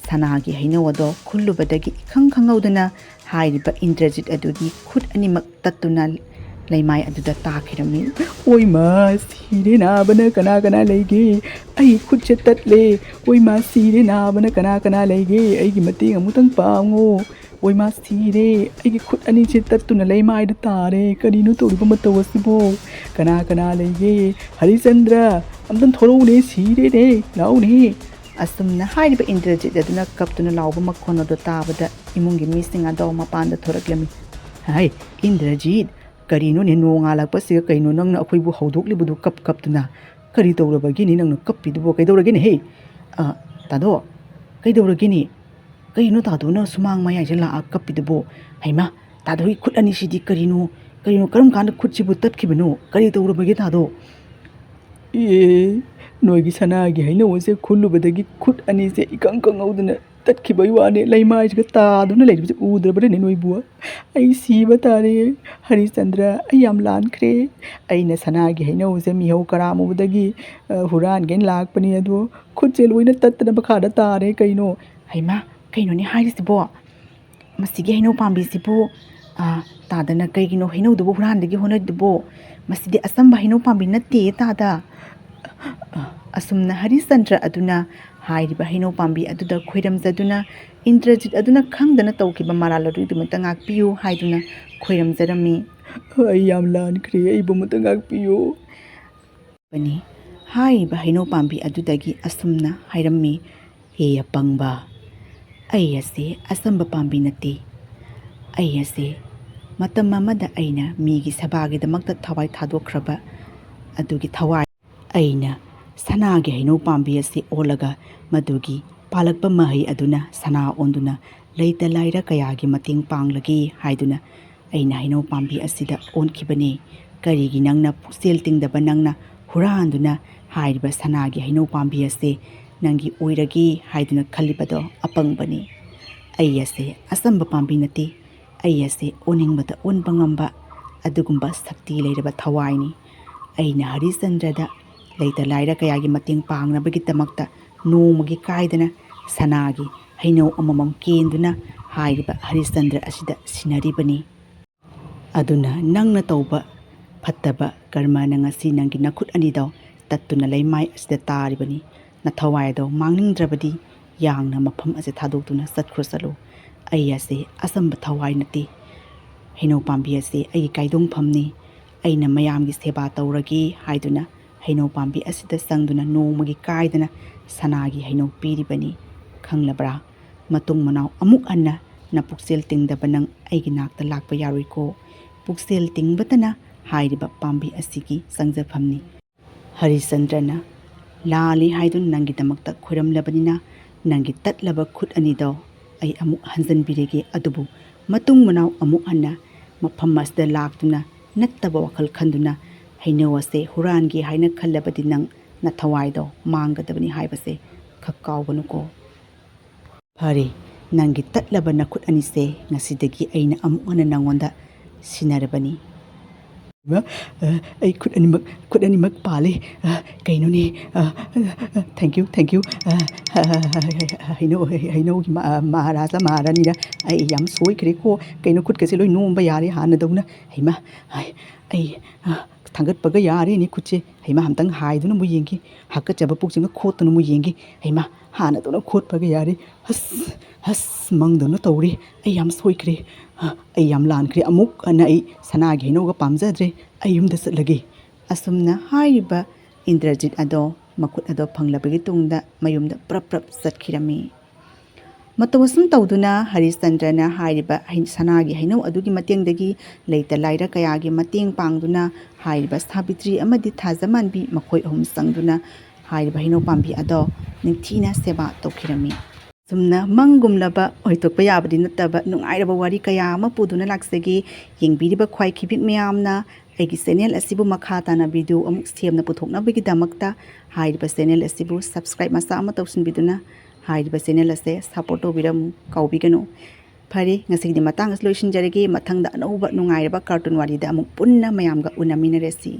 ꯁꯅꯥꯒꯤ ꯍꯩꯅꯧ ꯑꯗꯣ ꯈꯨꯜꯂꯨꯕꯗꯒꯤ ꯏꯈꯪ ꯈꯪꯍꯧꯗꯅ ꯍꯥꯏꯔꯤꯕ ꯏꯟꯗ꯭ꯔꯖꯤꯠ ꯑꯗꯨꯒꯤ ꯈꯨꯠ ꯑꯅꯤꯃꯛ ꯇꯠꯇꯨꯅ ꯂꯩꯃꯥꯏ ꯑꯗꯨꯗ ꯇꯥꯈꯤꯔꯝꯃꯤ꯫ ꯑꯣꯏꯃꯥ ꯁꯤꯔꯦ ꯅꯥꯕꯅ ꯀꯅꯥ ꯀꯅꯥ ꯂꯩꯒꯦ? ꯑꯩ ꯈꯨꯠꯁꯦ ꯇꯠꯂꯦ꯫ ꯑꯣꯏꯃꯥ ꯁꯤꯔꯦ ꯅꯥꯕꯅ ꯀꯅꯥ ꯀꯅꯥ ꯂꯩꯒꯦ? ꯑꯩꯒꯤ ꯃꯇꯦꯡ ꯑꯃꯨꯛꯇꯪ ꯄꯥꯡꯉꯣ꯫ ꯑꯣꯏꯃꯥ ꯁꯤꯔꯦ ꯑꯩꯒꯤ ꯈꯨꯠ ꯑꯅꯤꯁꯦ ꯇꯠꯇꯨꯅ ꯂꯩꯃꯥꯏꯗ ꯇꯥꯔꯦ꯫ ꯀꯔꯤꯅꯣ ꯇꯧꯔꯤꯕ ꯃꯇꯧ ꯑꯁꯤꯕꯣ? ꯀꯅꯥ ꯀꯅꯥ ꯂꯩꯒꯦ? ꯍꯔꯤꯆꯟꯗ꯭ꯔ ꯑꯝꯇꯪ ꯊꯣꯔꯛꯎꯅꯦ ꯁꯤꯔꯦꯅꯦ ꯂꯥꯛꯎꯅꯦ꯫ ꯑꯁꯨꯝꯅ ꯍꯥꯏꯔꯤꯕ ꯏꯟꯗ꯭ꯔꯖꯤꯠ ꯑꯗꯨꯅ ꯀꯞꯇꯨꯅ ꯂꯥꯎꯕ ꯃꯈꯣꯟ ꯑꯗꯨ తాꯕꯗ ꯏꯃꯨꯡꯒꯤ ꯃꯤꯁꯤꯡ ꯑꯗꯣ ꯃꯄꯥꯟꯗ ꯊꯣꯔꯛꯂꯝꯃꯤ꯫ ꯍꯥꯏ ꯏꯟꯗ꯭ꯔꯖꯤꯠ ꯀꯔꯤꯅꯣꯅꯦ ꯅꯣꯡꯉꯥꯜꯂꯛꯄꯁꯤꯒ ꯀꯩꯅꯣ ꯅꯪꯅ ꯑꯩꯈꯣꯏꯕꯨ ꯍꯧꯗꯣꯛꯂꯤꯕꯗꯨ ꯀꯞꯇꯨꯅ? ꯀꯔꯤ ꯇꯧꯔꯕꯒꯤꯅꯤ ꯅꯪꯅ ꯀꯞꯄꯤꯗꯨꯕꯣ? ꯀꯩꯗꯧꯔꯒꯦꯅꯦ ꯍꯦ? ꯇꯥꯗꯣ ꯀꯩꯗꯧꯔꯒꯦꯅꯦ? ꯀꯩꯅꯣ ꯇꯥꯗꯣꯅ ꯁꯨꯃꯥꯡ ꯃꯌꯥꯏꯁꯦ ꯂꯥꯛꯑ ꯀꯞꯄꯤꯗꯨꯕꯣ? ꯍꯩꯃꯥ ꯇꯥꯗꯣꯒꯤ ꯈꯨꯠ ꯑꯅꯤꯁꯤꯗꯤ ꯀꯔꯤꯅꯣ ꯀꯔꯝ ꯀꯥꯟꯗ ꯈꯨꯠꯁꯤꯕꯨ ꯇꯠꯈꯤꯕꯅꯣ? ꯀꯔꯤ ꯇꯧꯔꯕꯒꯦ ꯇꯥꯗꯣ? ꯅꯣꯏꯒꯤ ꯁꯅꯥꯒꯤ ꯍꯩꯅꯧ ꯑꯁꯦ ꯈꯨꯜꯂꯨꯕꯗꯒꯤ ꯈꯨꯠ ꯑꯅꯤꯁꯦ ꯏꯀꯪ ꯀꯪꯍꯧꯗꯅ ꯇꯠꯈꯤꯕꯒꯤ ꯋꯥꯅꯦ꯫ ꯂꯩꯃꯥꯏꯁꯤꯒ ꯇꯥꯗꯨꯅ ꯂꯩꯔꯤꯕꯁꯦ ꯎꯗ꯭ꯔꯕꯅꯦ ꯅꯣꯏꯕꯨ? ꯑꯩ ꯁꯤꯕ ꯇꯥꯔꯦ ꯍꯔꯤꯆꯟꯗ꯭ꯔ ꯑꯩ ꯌꯥꯝ ꯂꯥꯟꯈ꯭ꯔꯦ꯫ ꯑꯩꯅ ꯁꯅꯥꯒꯤ ꯍꯩꯅꯧꯁꯦ ꯃꯤꯍꯧ ꯀꯔꯥꯝꯃꯨꯕꯗꯒꯤ ꯍꯨꯔꯥꯟꯒꯦꯅ ꯂꯥꯛꯄꯅꯤ ꯑꯗꯣ ꯈꯨꯠꯁꯦ ꯂꯣꯏꯅ ꯇꯠꯇꯅ ꯃꯈꯥꯗ ꯇꯥꯔꯦ ꯀꯩꯅꯣ? ꯍꯩꯃꯥ ꯀꯩꯅꯣꯅꯦ ꯍꯥꯏꯔꯤꯁꯤꯕꯣ? ꯃꯁꯤꯒꯤ ꯍꯩꯅꯧ ꯄꯥꯝꯕꯤꯁꯤꯕꯨ ꯇꯥꯗꯅ ꯀꯩꯒꯤꯅꯣ ꯍꯩꯅꯧꯗꯨꯕꯨ ꯍꯨꯔꯥꯟꯕꯒꯤ ꯍꯣꯠꯅꯔꯤꯗꯨꯕꯣ? ꯃꯁꯤꯗꯤ ꯑꯆꯝꯕ ꯍꯩꯅꯧ ꯄꯥꯝꯕꯤ ꯅꯠꯇꯦ ꯇꯥꯗ꯫ ꯑꯁꯨꯝꯅ ꯍꯔꯤꯆꯟꯗ꯭ꯔ ꯑꯗꯨꯅ ꯍꯥꯏꯔꯤꯕ ꯍꯩꯅꯧ ꯄꯥꯝꯕꯤ ꯑꯗꯨꯗ ꯈꯣꯏꯔꯝꯖꯗꯨꯅ ꯏꯟꯗ꯭ꯔꯖꯤꯠ ꯑꯗꯨꯅ ꯈꯪꯗꯅ ꯇꯧꯈꯤꯕ ꯃꯔꯥꯜ ꯑꯗꯨꯒꯤꯗꯃꯛꯇ ꯉꯥꯛꯄꯤꯌꯨ ꯍꯥꯏꯗꯨꯅ ꯈꯣꯏꯔꯝꯖꯔꯝꯃꯤ꯫ ꯑꯩ ꯌꯥꯝ ꯂꯥꯟꯈ꯭ꯔꯦ ꯑꯩꯕꯨ ꯑꯃꯨꯛꯇ ꯉꯥꯛꯄꯤꯌꯨ꯫ ꯍꯥꯏꯔꯤꯕ ꯍꯩꯅꯧ ꯄꯥꯝꯕꯤ ꯑꯗꯨꯗꯒꯤ ꯑꯁꯨꯝꯅ ꯍꯥꯏꯔꯝꯃꯤ꯫ ꯍꯦ ꯑꯄꯪꯕ ꯑꯩ ꯑꯁꯦ ꯑꯆꯝꯕ ꯄꯥꯝꯕꯤ ꯅꯠꯇꯦ꯫ ꯑꯩ ꯑꯁꯦ ꯃꯇꯝ ꯑꯃꯗ ꯑꯩꯅ ꯃꯤꯒꯤ ꯁꯦꯕꯥꯒꯤꯗꯃꯛꯇ ꯊꯋꯥꯏ ꯊꯥꯗꯣꯛꯈ꯭ꯔꯕ ꯑꯗꯨꯒꯤ ꯊꯋꯥꯏ ꯑꯩꯅ ꯁꯅꯥꯒꯤ ꯍꯩꯅꯧ ꯄꯥꯝꯕꯤ ꯑꯁꯤ ꯑꯣꯜꯂꯒ ꯃꯗꯨꯒꯤ ꯄꯥꯜꯂꯛꯄ ꯃꯍꯩ ꯑꯗꯨꯅ ꯁꯅꯥ ꯑꯣꯟꯗꯨꯅ ꯂꯩꯇ ꯂꯥꯏꯔ ꯀꯌꯥꯒꯤ ꯃꯇꯦꯡ ꯄꯥꯡꯂꯒꯦ ꯍꯥꯏꯗꯨꯅ ꯑꯩꯅ ꯍꯩꯅꯧ ꯄꯥꯝꯕꯤ ꯑꯁꯤꯗ ꯑꯣꯟꯈꯤꯕꯅꯤ꯫ ꯀꯔꯤꯒꯤ ꯅꯪꯅ ꯄꯨꯛꯆꯦꯜ ꯇꯤꯡꯗꯕ ꯅꯪꯅ ꯍꯨꯔꯥꯟꯗꯨꯅ ꯍꯥꯏꯔꯤꯕ ꯁꯅꯥꯒꯤ ꯍꯩꯅꯧ ꯄꯥꯝꯕꯤ ꯑꯁꯤ ꯅꯪꯒꯤ ꯑꯣꯏꯔꯒꯦ ꯍꯥꯏꯗꯨꯅ ꯈꯜꯂꯤꯕꯗꯣ ꯑꯄꯪꯕꯅꯤ꯫ ꯑꯩ ꯑꯁꯦ ꯑꯆꯝꯕ ꯄꯥꯝꯕꯤ ꯅꯠꯇꯦ꯫ ꯑꯩ ꯑꯁꯦ ꯑꯣꯟꯅꯤꯡꯕꯗ ꯑꯣꯟꯕ ꯉꯝꯕ ꯑꯗꯨꯒꯨꯝꯕ ꯁꯛꯇꯤ ꯂꯩꯔꯕ ꯊꯋꯥꯏꯅꯤ꯫ ꯑꯩꯅ ꯍꯔꯤꯆꯟꯗ꯭ꯔꯗ ꯂꯩꯇ ꯂꯥꯏꯔ ꯀꯌꯥꯒꯤ ꯃꯇꯦꯡ ꯄꯥꯡꯅꯕꯒꯤꯗꯃꯛꯇ ꯅꯣꯡꯃꯒꯤ ꯀꯥꯏꯗꯅ ꯁꯅꯥꯒꯤ ꯍꯩꯅꯧ ꯑꯃꯃꯝ ꯀꯦꯟꯗꯨꯅ ꯍꯥꯏꯔꯤꯕ ꯍꯔꯤꯆꯟꯗ꯭ꯔ ꯑꯁꯤꯗ ꯁꯤꯟꯅꯔꯤꯕꯅꯤ꯫ ꯑꯗꯨꯅ ꯅꯪꯅ ꯇꯧꯕ ꯐꯠꯇꯕ ꯀꯔꯃꯅ ꯉꯁꯤ ꯅꯪꯒꯤ ꯅꯈꯨꯠ ꯑꯅꯤꯗꯣ ꯇꯠꯇꯨꯅ ꯂꯩꯃꯥꯏ ꯑꯁꯤꯗ ꯇꯥꯔꯤꯕꯅꯤ꯫ ꯅꯊꯋꯥꯏ ꯑꯗꯣ ꯃꯥꯡꯅꯤꯡꯗ꯭ꯔꯕꯗꯤ ꯌꯥꯡꯅ ꯃꯐꯝ ꯑꯁꯤ ꯊꯥꯗꯣꯛꯇꯨꯅ ꯆꯠꯂꯨ꯫ ꯑꯩ ꯑꯁꯦ ꯑꯆꯝꯕ ꯊꯋꯥꯏ ꯅꯠꯇꯦ꯫ ꯍꯩꯅꯧ ꯄꯥꯝꯕꯤ ꯑꯁꯤ ꯑꯩꯒꯤ ꯀꯥꯏꯗꯣꯡꯐꯝꯅꯤ꯫ ꯑꯩꯅ ꯃꯌꯥꯝꯒꯤ ꯁꯦꯕꯥ ꯇꯧꯔꯒꯦ ꯍꯥꯏꯗꯨꯅ ꯍꯩꯅꯧ ꯄꯥꯝꯕꯤ ꯑꯁꯤꯗ ꯆꯪꯗꯨꯅ ꯅꯣꯡꯃꯒꯤ ꯀꯥꯏꯗꯅ ꯁꯅꯥꯒꯤ ꯍꯩꯅꯧ ꯄꯤꯔꯤꯕꯅꯤ꯫ ꯈꯪꯂꯕ꯭ꯔꯥ? ꯃꯇꯨꯡ ꯃꯅꯥꯎ ꯑꯃꯨꯛ ꯍꯟꯅ ꯅꯄꯨꯛꯆꯦꯜ ꯇꯤꯡꯗꯕ ꯅꯪ ꯑꯩꯒꯤ ꯅꯥꯛꯇ ꯂꯥꯛꯄ ꯌꯥꯔꯣꯏꯀꯣ꯫ ꯄꯨꯛꯆꯦꯜ ꯇꯤꯡꯕꯇꯅ ꯍꯥꯏꯔꯤꯕ ꯄꯥꯝꯕꯤ ꯑꯁꯤꯒꯤ ꯆꯪꯖꯐꯝꯅꯤ꯫ ꯍꯔꯤꯆꯟꯗ꯭ꯔꯅ ꯂꯥꯜꯂꯤ ꯍꯥꯏꯗꯨꯅ ꯅꯪꯒꯤꯗꯃꯛꯇ ꯈꯣꯏꯔꯝꯂꯕꯅꯤꯅ ꯅꯪꯒꯤ ꯇꯠꯂꯕ ꯈꯨꯠ ꯑꯅꯤꯗꯣ ꯑꯩ ꯑꯃꯨꯛ ꯍꯟꯖꯟꯕꯤꯔꯒꯦ꯫ ꯑꯗꯨꯕꯨ ꯃꯇꯨꯡ ꯃꯅꯥꯎ ꯑꯃꯨꯛ ꯍꯟꯅ ꯃꯐꯝ ꯑꯁꯤꯗ ꯂꯥꯛꯇꯨꯅ ꯅꯠꯇꯕ ꯋꯥꯈꯜ ꯈꯟꯗꯨꯅ ꯍꯩꯅꯧ ꯑꯁꯦ ꯍꯨꯔꯥꯟꯒꯦ ꯍꯥꯏꯅ ꯈꯜꯂꯕꯗꯤ ꯅꯪ ꯅꯊꯋꯥꯏꯗꯣ ꯃꯥꯡꯒꯗꯕꯅꯤ ꯍꯥꯏꯕꯁꯦ ꯈꯛ ꯀꯥꯎꯒꯅꯨꯀꯣ꯫ ꯐꯔꯦ ꯅꯪꯒꯤ ꯇꯠꯂꯕ ꯅꯈꯨꯠ ꯑꯅꯤꯁꯦ ꯉꯁꯤꯗꯒꯤ ꯑꯩꯅ ꯑꯃꯨꯛ ꯍꯟꯅ ꯅꯪꯉꯣꯟꯗ ꯁꯤꯟꯅꯔꯕꯅꯤ꯫ ꯑꯩ ꯈꯨꯠ ꯑꯅꯤꯃꯛ ꯄꯥꯜꯂꯦ꯫ ꯀꯩꯅꯣꯅꯦ? ꯊꯦꯡꯛ ꯌꯨ ꯍꯩꯅꯧꯒꯤ ꯃꯍꯥꯔꯥꯖꯥ ꯃꯍꯥꯔꯥꯅꯤꯗ ꯑꯩ ꯌꯥꯝ ꯁꯣꯏꯈ꯭ꯔꯦꯀꯣ꯫ ꯀꯩꯅꯣ ꯈꯨꯠꯀꯁꯦ ꯂꯣꯏ ꯅꯣꯝꯕ ꯌꯥꯔꯦ ꯍꯥꯟꯅꯗꯧꯅ꯫ ꯍꯩꯃꯥ ꯑꯩ ꯊꯥꯡꯒꯠꯄꯒ ꯌꯥꯔꯦꯅꯦ ꯈꯨꯠꯁꯦ ꯍꯩꯃꯥ ꯑꯝꯇꯪ ꯍꯥꯏꯗꯨꯅ ꯑꯃꯨꯛ ꯌꯦꯡꯒꯦ ꯍꯥꯀꯠꯆꯕ ꯄꯨꯛꯁꯤꯡꯒ ꯈꯣꯠꯇꯨꯅ ꯑꯃꯨꯛ ꯌꯦꯡꯒꯦ ꯍꯩꯃꯥ ꯍꯥꯟꯅꯗꯧꯅ ꯈꯣꯠꯄꯒ ꯌꯥꯔꯦ ꯍꯁ ꯃꯪꯗꯧꯅ ꯇꯧꯔꯦ ꯑꯩ ꯌꯥꯝ ꯁꯣꯏꯈ꯭ꯔꯦ ꯑꯩ ꯌꯥꯝ ꯂꯥꯟꯈ꯭ꯔꯦ ꯑꯃꯨꯛ ꯍꯟꯅ ꯑꯩ ꯁꯅꯥꯒꯤ ꯍꯩꯅꯧꯒ ꯄꯥꯝꯖꯗ꯭ꯔꯦ ꯑꯩ ꯌꯨꯝꯗ ꯆꯠꯂꯒꯦ ꯑꯁꯨꯝꯅ ꯍꯥꯏꯔꯤꯕ ꯏꯟꯗ꯭ꯔꯖꯤꯠ ꯑꯗꯣ ꯃꯈꯨꯠ ꯑꯗꯣ ꯐꯪꯂꯕꯒꯤ ꯇꯨꯡꯗ ꯃꯌꯨꯝꯗ ꯄ꯭ꯔꯞ ꯆꯠꯈꯤꯔꯝꯃꯤ꯫ ꯃꯇꯧ ꯑꯁꯨꯝ ꯇꯧꯗꯨꯅ ꯍꯔꯤꯆꯟꯗ꯭ꯔꯅ ꯍꯥꯏꯔꯤꯕ ꯁꯅꯥꯒꯤ ꯍꯩꯅꯧ ꯑꯗꯨꯒꯤ ꯃꯇꯦꯡꯗꯒꯤ ꯂꯩꯇ ꯂꯥꯏꯔ ꯀꯌꯥꯒꯤ ꯃꯇꯦꯡ ꯄꯥꯡꯗꯨꯅ ꯍꯥꯏꯔꯤꯕ ꯁꯥꯕꯤꯇ꯭ꯔꯤ ꯑꯃꯗꯤ ꯊꯥꯖꯃꯥꯟꯕꯤ ꯃꯈꯣꯏ ꯑꯍꯨꯝ ꯆꯪꯗꯨꯅ ꯍꯥꯏꯔꯤꯕ ꯍꯩꯅꯧ ꯄꯥꯝꯕꯤ ꯑꯗꯣ ꯅꯤꯡꯊꯤꯅ ꯁꯦꯕꯥ ꯇꯧꯈꯤꯔꯝꯃꯤ꯫ ꯁꯨꯝꯅ ꯃꯪꯒꯨꯝꯂꯕ ꯑꯣꯏꯊꯣꯛꯄ ꯌꯥꯕꯗꯤ ꯅꯠꯇꯕ ꯅꯨꯡꯉꯥꯏꯔꯕ ꯋꯥꯔꯤ ꯀꯌꯥ ꯑꯃ ꯄꯨꯗꯨꯅ ꯂꯥꯛꯆꯒꯦ꯫ ꯌꯦꯡꯕꯤꯔꯤꯕ ꯈ꯭ꯋꯥꯏꯈꯤꯕꯤꯛ ꯃꯌꯥꯝꯅ ꯑꯩꯒꯤ ꯆꯦꯅꯦꯜ ꯑꯁꯤꯕꯨ ꯃꯈꯥ ꯇꯥꯅ ꯚꯤꯗꯤꯑꯣ ꯑꯃꯨꯛ ꯁꯦꯝꯅ ꯄꯨꯊꯣꯛꯅꯕꯒꯤꯗꯃꯛꯇ ꯍꯥꯏꯔꯤꯕ ꯆꯦꯅꯦꯜ ꯑꯁꯤꯕꯨ ꯁꯕꯁꯀ꯭ꯔꯥꯏꯕ ꯃꯆꯥ ꯑꯃ ꯇꯧꯁꯤꯟꯕꯤꯗꯨꯅ ꯍꯥꯏꯔꯤꯕ ꯆꯦꯅꯦꯜ ꯑꯁꯦ ꯁꯞꯄꯣꯔꯠ ꯇꯧꯕꯤꯔꯝꯃꯨ ꯀꯥꯎꯕꯤꯒꯅꯨ꯫ ꯐꯔꯦ ꯉꯁꯤꯒꯤꯗꯤ ꯃꯇꯥꯡ ꯑꯁꯤ ꯂꯣꯏꯁꯤꯟꯖꯔꯒꯦ꯫ ꯃꯊꯪꯗ ꯑꯅꯧꯕ ꯅꯨꯡꯉꯥꯏꯔꯕ ꯀꯥꯔꯇꯨꯟ ꯋꯥꯔꯤꯗ ꯑꯃꯨꯛ ꯄꯨꯟꯅ ꯃꯌꯥꯝꯒ ꯎꯅꯃꯤꯟꯅꯔꯁꯤ꯫